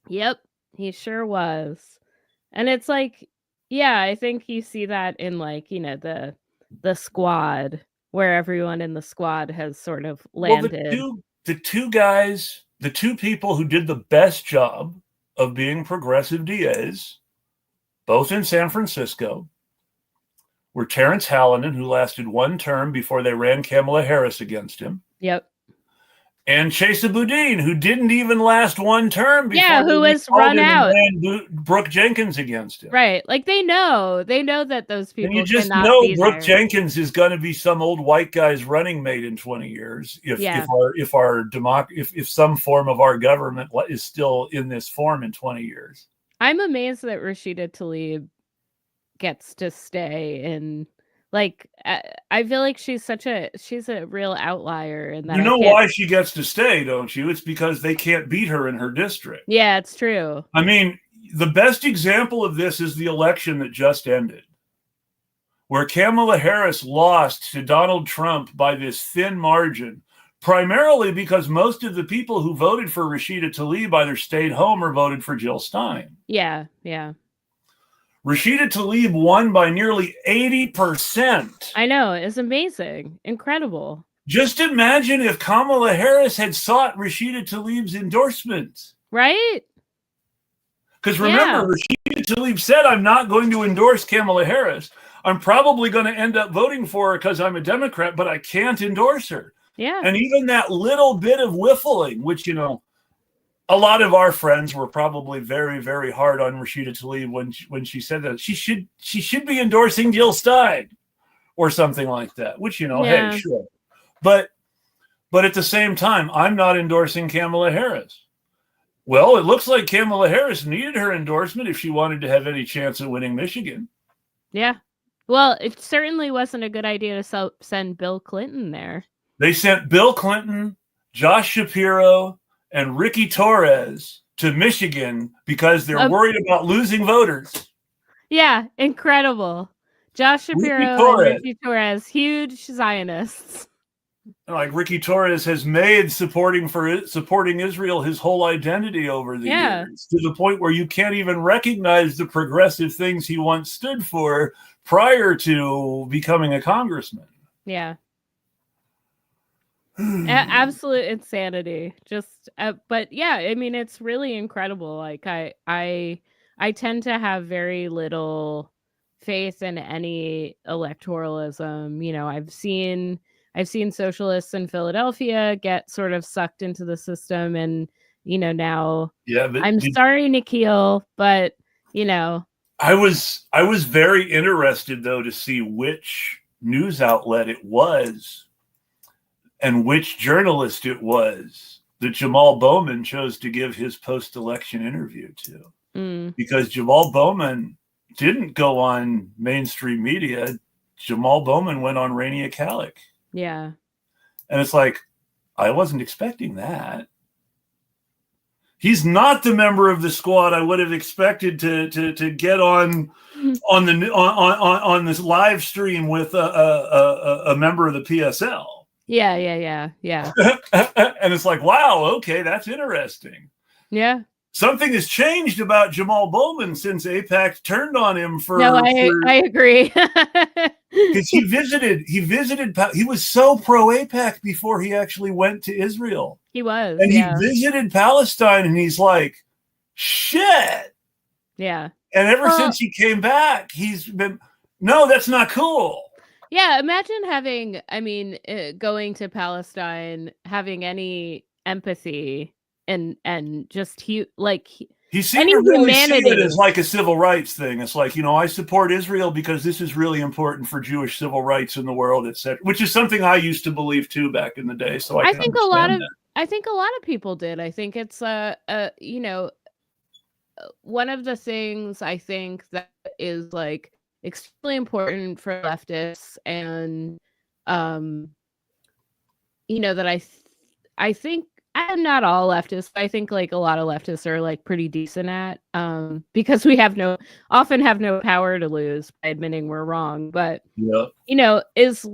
Yep, he sure was. And it's like, yeah, I think you see that in like, the squad, where everyone in the squad has sort of landed. Well, the two people who did the best job of being progressive DAs, both in San Francisco, were Terrence Hallinan, who lasted one term before they ran Kamala Harris against him. Yep. And Chesa Boudin, who didn't even last one term before who was run out. And ran Brooke Jenkins against him. Right. Like they know that those people. And you just know Brooke Jenkins is going to be some old white guy's running mate in 20 years. If some form of our government is still in this form in 20 years. I'm amazed that Rashida Tlaib gets to stay in. Like, I feel like she's a real outlier in that. You know why she gets to stay, don't you? It's because they can't beat her in her district. Yeah, it's true. I mean, the best example of this is the election that just ended, where Kamala Harris lost to Donald Trump by this thin margin, primarily because most of the people who voted for Rashida Tlaib either stayed home or voted for Jill Stein. Yeah, yeah. Rashida Tlaib won by nearly 80%. I know. It's amazing. Incredible. Just imagine if Kamala Harris had sought Rashida Tlaib's endorsement. Right? Because remember, Rashida Tlaib said, I'm not going to endorse Kamala Harris. I'm probably going to end up voting for her because I'm a Democrat, but I can't endorse her. Yeah. And even that little bit of whiffling, which, a lot of our friends were probably very, very hard on Rashida Tlaib when she said that she should be endorsing Jill Stein or something like that. Which hey, sure, but at the same time, I'm not endorsing Kamala Harris. Well, it looks like Kamala Harris needed her endorsement if she wanted to have any chance of winning Michigan. Yeah, well, it certainly wasn't a good idea to send Bill Clinton there. They sent Bill Clinton, Josh Shapiro, and Ricky Torres to Michigan because they're worried about losing voters. Yeah, incredible. Josh Shapiro and Ricky Torres, huge Zionists. Like Ricky Torres has made supporting Israel his whole identity over the years, to the point where you can't even recognize the progressive things he once stood for prior to becoming a congressman. Yeah. Absolute insanity. Just but yeah, I mean, it's really incredible. Like I tend to have very little faith in any electoralism. I've seen socialists in Philadelphia get sort of sucked into the system, and now I'm sorry, Nikhil, but I was very interested though to see which news outlet it was and which journalist it was that Jamal Bowman chose to give his post-election interview to. Because Jamal Bowman didn't go on mainstream media. Jamal Bowman went on Rainy Akalik. Yeah. And it's like, I wasn't expecting that. He's not the member of the squad I would have expected to get on this live stream with a member of the PSL. Yeah. And it's like, wow, okay, that's interesting. Yeah. Something has changed about Jamal Bowman since AIPAC turned on him I agree. Because he was so pro AIPAC before he actually went to Israel. He was. And he visited Palestine and he's like, shit. Yeah. And ever since he came back, he's been, no, that's not cool. Yeah. Imagine going to Palestine, having any empathy and just he seemed to really see it as like a civil rights thing. It's like, I support Israel because this is really important for Jewish civil rights in the world, etc. Which is something I used to believe too back in the day. So I think a lot of people did. I think it's one of the things I think that is like extremely important for leftists, and that I think. I'm not all leftists, but I think like a lot of leftists are like pretty decent at, because we often have no power to lose by admitting we're wrong. But is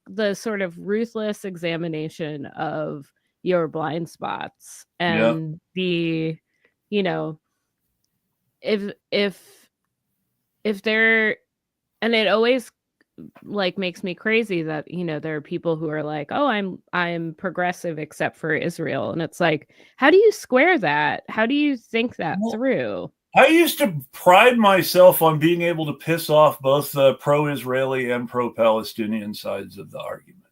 the sort of ruthless examination of your blind spots and the, if they're, and it always like makes me crazy that there are people who are like, oh, I'm progressive except for Israel, and it's like, how do you square that? How do you think that through? I used to pride myself on being able to piss off both the pro-Israeli and pro-Palestinian sides of the argument.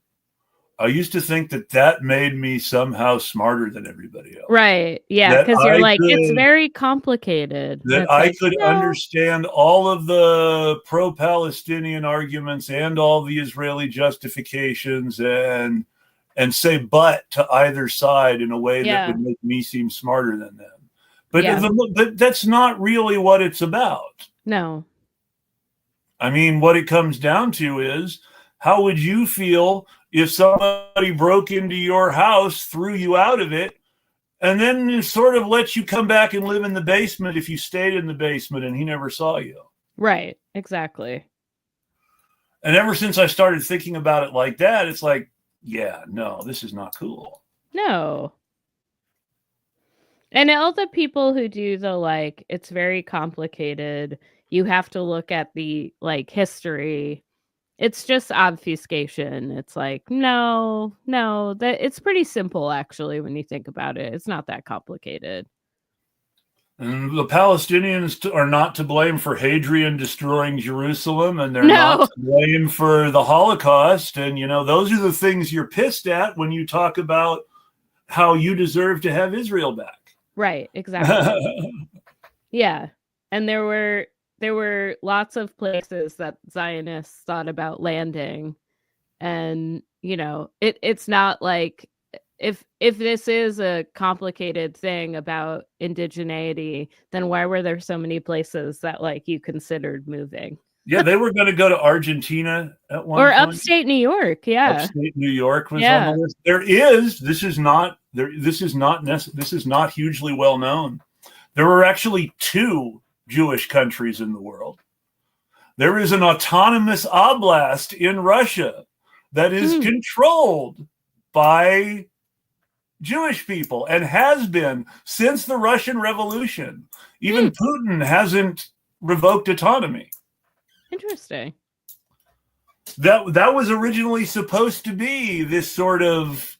I used to think that made me somehow smarter than everybody else. Right. Yeah. Because you're like, it's very complicated. That I could understand all of the pro-Palestinian arguments and all the Israeli justifications and say but to either side in a way that would make me seem smarter than them. But that's not really what it's about. No. I mean, what it comes down to is, how would you feel if somebody broke into your house, threw you out of it, and then sort of let you come back and live in the basement if you stayed in the basement and he never saw you? Right, exactly. And ever since I started thinking about it like that, it's like, yeah, no, this is not cool. No. And all the people who do the like, it's very complicated, you have to look at the like history. It's just obfuscation. It's like, no, that it's pretty simple, actually, when you think about it. It's not that complicated. And the Palestinians are not to blame for Hadrian destroying Jerusalem, and they're not to blame for the Holocaust. And, those are the things you're pissed at when you talk about how you deserve to have Israel back. Right, exactly. Yeah. And there were lots of places that Zionists thought about landing, and it's not like, if this is a complicated thing about indigeneity, then why were there so many places that like you considered moving? Yeah, they were going to go to Argentina at one point. Or point. upstate New York. Yeah, upstate New York was on the list. This is not hugely well known. There were actually 2 Jewish countries in the world. There is an autonomous oblast in Russia that is controlled by Jewish people and has been since the Russian Revolution. Even Putin hasn't revoked autonomy. Interesting. That was originally supposed to be this sort of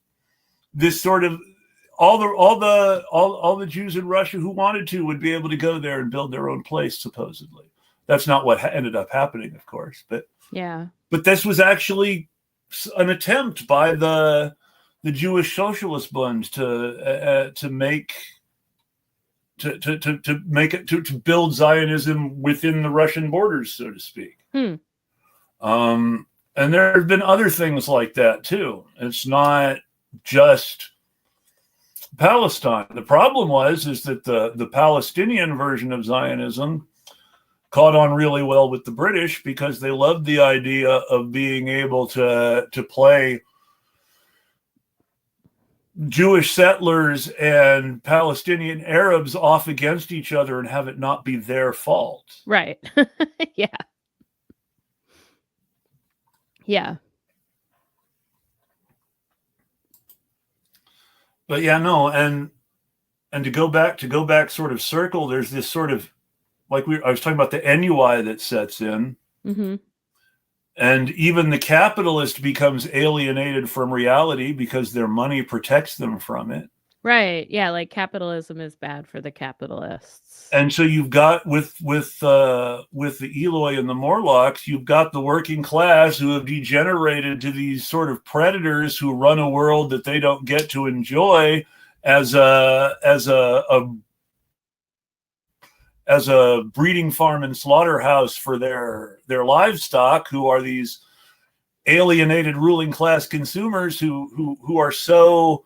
all the Jews in Russia who wanted to would be able to go there and build their own place, supposedly. That's not what ended up happening, of course. But this was actually an attempt by the Jewish Socialist Bund to build Zionism within the Russian borders, so to speak. And there have been other things like that too. It's not just Palestine. The problem is that the Palestinian version of Zionism caught on really well with the British because they loved the idea of being able to play Jewish settlers and Palestinian Arabs off against each other and have it not be their fault. Right. Yeah. Yeah. But yeah, no, and to go back sort of circle, there's this sort of, like I was talking about the ennui that sets in. Mm-hmm. And even the capitalist becomes alienated from reality because their money protects them from it. Right. Yeah, like capitalism is bad for the capitalists. And so you've got with the Eloi and the Morlocks, you've got the working class who have degenerated to these sort of predators who run a world that they don't get to enjoy as a breeding farm and slaughterhouse for their livestock, who are these alienated ruling class consumers who are so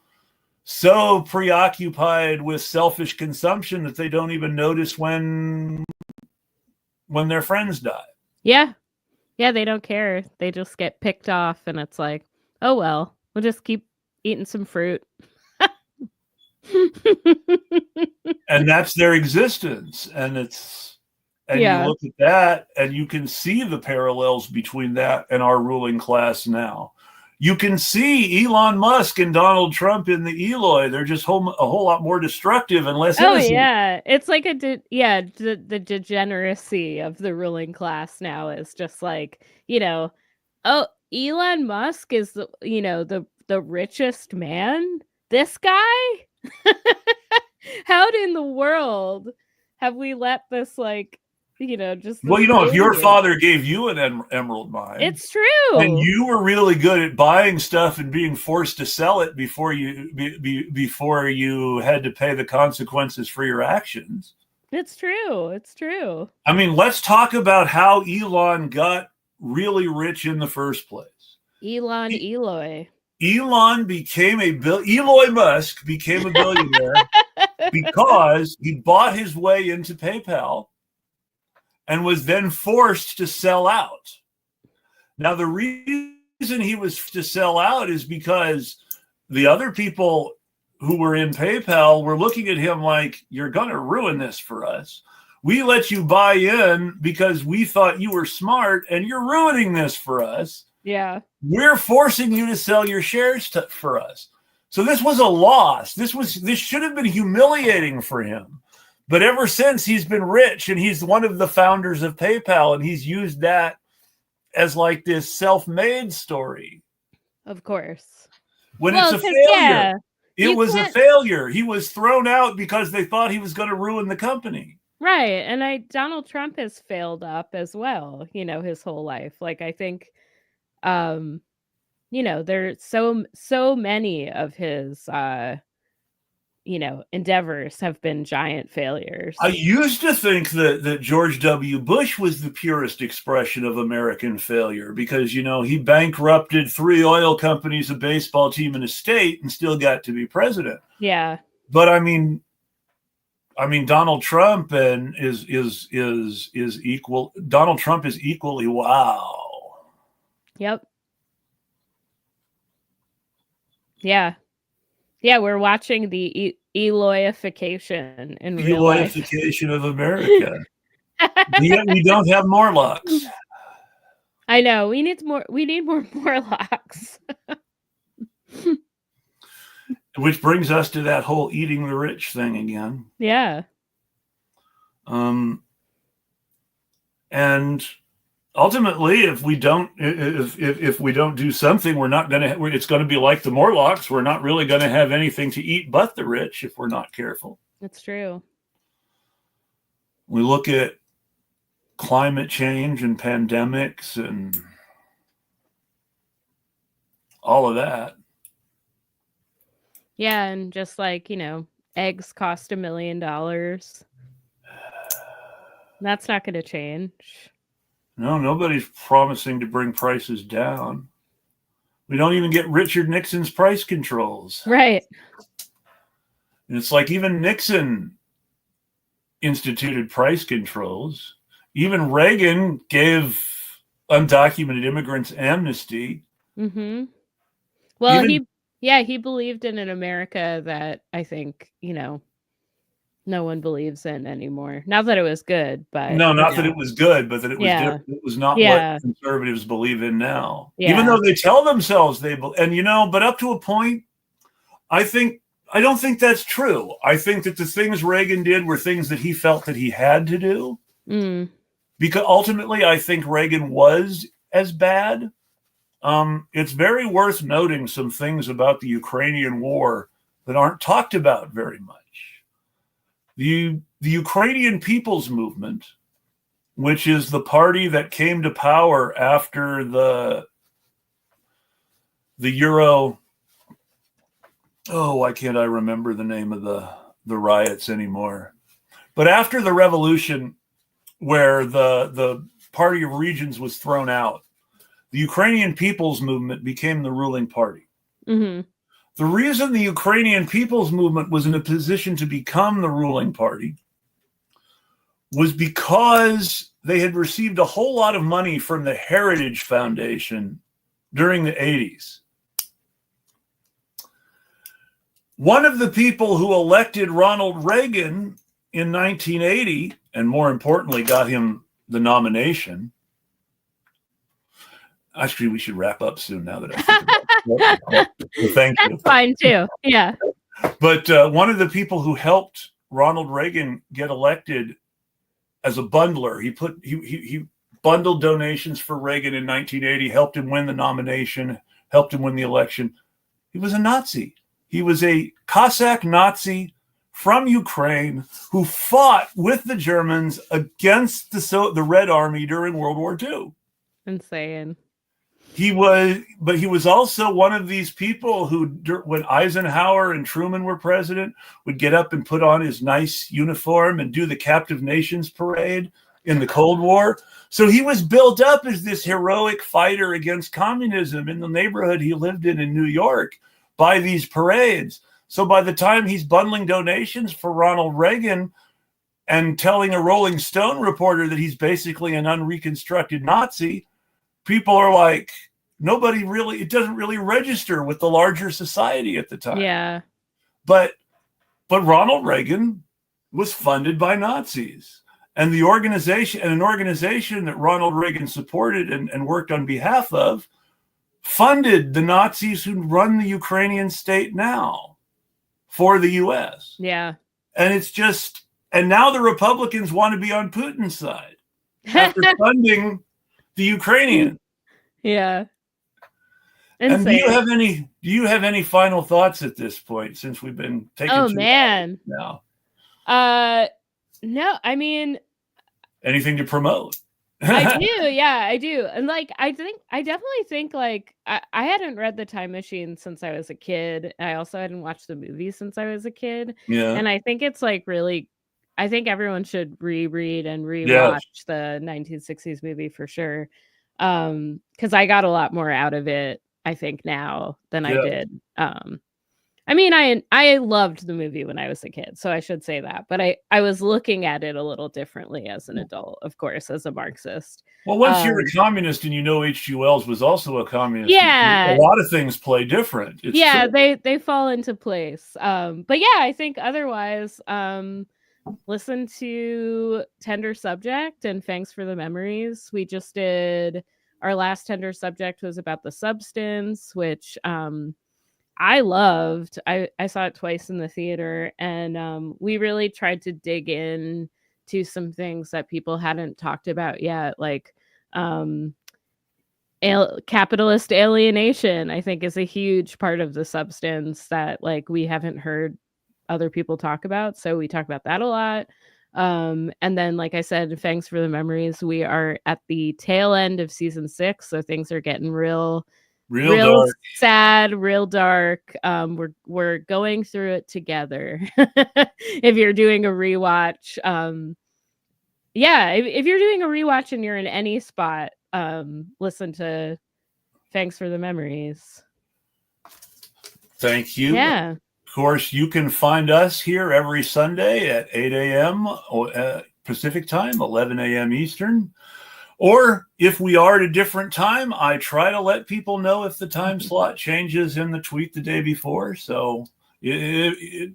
preoccupied with selfish consumption that they don't even notice when their friends die. Yeah. Yeah, they don't care. They just get picked off, and it's like, oh well, we'll just keep eating some fruit. And that's their existence. And you look at that and you can see the parallels between that and our ruling class now. You can see Elon Musk and Donald Trump in the Eloi. They're just a whole lot more destructive and less innocent. Oh yeah, it's like the degeneracy of the ruling class now is just like, oh, Elon Musk is the richest man. This guy? How in the world have we let this just... Well, if your father gave you an emerald mine, it's true, and you were really good at buying stuff and being forced to sell it before you had to pay the consequences for your actions. It's true. I mean, let's talk about how Elon got really rich in the first place. Eloi Musk became a billionaire because he bought his way into PayPal and was then forced to sell out. Now, the reason he was to sell out is because the other people who were in PayPal were looking at him like, you're going to ruin this for us. We let you buy in because we thought you were smart, and you're ruining this for us. Yeah. We're forcing you to sell your shares for us. So this was a loss. This should have been humiliating for him. But ever since, he's been rich, and he's one of the founders of PayPal, and he's used that as like this self-made story. Of course. It's a failure. Yeah, it was a failure. He was thrown out because they thought he was going to ruin the company. Right. And Donald Trump has failed up as well, his whole life. Like, I think there's so many of his endeavors have been giant failures. I used to think that George W. Bush was the purest expression of American failure because, he bankrupted 3 oil companies, a baseball team, and a state, and still got to be president. Yeah. But I mean, Donald Trump is equal. Donald Trump is equally wow. Yep. Yeah. Yeah, we're watching the Eloification in real life. Eloification of America. Yet we don't have Morlocks. I know. We need more Morlocks. Which brings us to that whole eating the rich thing again. Yeah. And ultimately, if we don't do something, it's going to be like the Morlocks. We're not really going to have anything to eat but the rich if we're not careful. That's true. We look at climate change and pandemics and all of that. Yeah, and just like, eggs cost $1 million. That's not going to change. No, nobody's promising to bring prices down. We don't even get Richard Nixon's price controls. Right. And it's like even Nixon instituted price controls. Even Reagan gave undocumented immigrants amnesty. Mm-hmm. Well, Yeah, he believed in an America that I think, no one believes in anymore. Not that it was good, but No, not that it was good, but that it was Yeah. different. It was not what Yeah. conservatives believe in now. Even Yeah. though they tell themselves but up to a point, I don't think that's true. I think that the things Reagan did were things that he felt that he had to do. Mm. Because ultimately, I think Reagan was as bad. It's very worth noting some things about the Ukrainian war that aren't talked about very much. The Ukrainian People's Movement, which is the party that came to power after the Euro. Oh, why can't I remember the name of the riots anymore? But after the revolution, where the Party of Regions was thrown out, the Ukrainian People's Movement became the ruling party. Mm-hmm. The reason the Ukrainian People's Movement was in a position to become the ruling party was because they had received a whole lot of money from the Heritage Foundation during the 80s. One of the people who elected Ronald Reagan in 1980, and more importantly, got him the nomination. Actually, we should wrap up soon now that I think about it. Well, thank you. That's fine too. Yeah. But one of the people who helped Ronald Reagan get elected as a bundler, he bundled donations for Reagan in 1980, helped him win the nomination, helped him win the election. He was a Nazi. He was a Cossack Nazi from Ukraine who fought with the Germans against the Red Army during World War II. Insane. He was also one of these people who, when Eisenhower and Truman were president, would get up and put on his nice uniform and do the Captive Nations parade in the Cold War. So he was built up as this heroic fighter against communism in the neighborhood he lived in New York by these parades. So by the time he's bundling donations for Ronald Reagan and telling a Rolling Stone reporter that he's basically an unreconstructed Nazi, people are like, it doesn't really register with the larger society at the time. Yeah. But Ronald Reagan was funded by Nazis. And an organization that Ronald Reagan supported and worked on behalf of funded the Nazis who run the Ukrainian state now for the US. Yeah. And now the Republicans want to be on Putin's side after funding the Ukrainians. Yeah. And do you have any final thoughts at this point, since we've been taking now? No, I mean, anything to promote? I do, yeah, I do. And I definitely think I hadn't read The Time Machine since I was a kid. I also hadn't watched the movie since I was a kid. Yeah. And I think it's really, I think everyone should reread and rewatch the 1960s movie for sure. Because I got a lot more out of it, I think, now than I did. I mean, I loved the movie when I was a kid, so I should say that. But I was looking at it a little differently as an adult, of course, as a Marxist. Well, once you're a communist and H.G. Wells was also a communist, yeah, a lot of things play different. It's true. They fall into place. But yeah, I think otherwise, listen to Tender Subject and Fangs for the Memories. We just did, our last Tender Subject was about The Substance, which I loved. I saw it twice in the theater, and we really tried to dig in to some things that people hadn't talked about yet, like capitalist alienation, I think, is a huge part of The Substance that we haven't heard other people talk about. So we talk about that a lot. And then, like I said, Thanks for the Memories. We are at the tail end of season 6, so things are getting real dark. Sad, real dark. We're going through it together. If you're doing a rewatch, if you're doing a rewatch and you're in any spot, listen to Thanks for the Memories. Thank you. Yeah. Of course, you can find us here every Sunday at 8 a.m. Pacific time, 11 a.m. Eastern. Or if we are at a different time, I try to let people know if the time slot changes in the tweet the day before. So it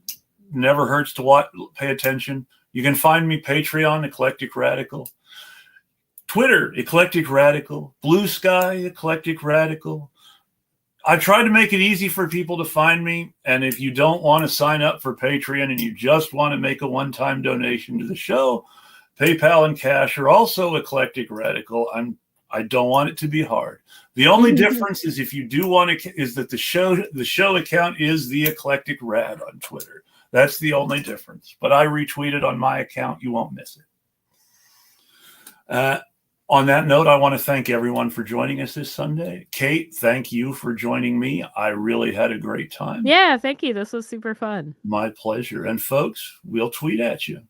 never hurts to pay attention. You can find me Patreon, Eclectic Radical. Twitter, Eclectic Radical. Blue Sky, Eclectic Radical. I tried to make it easy for people to find me. And if you don't want to sign up for Patreon and you just want to make a one-time donation to the show, PayPal and cash are also Eclectic Radical. I don't want it to be hard. The only difference is if you do want to, is that the show account is the Eclectic Rad on Twitter. That's the only difference. But I retweet it on my account. You won't miss it. On that note, I want to thank everyone for joining us this Sunday. Kate, thank you for joining me. I really had a great time. Yeah, thank you. This was super fun. My pleasure. And folks, we'll tweet at you.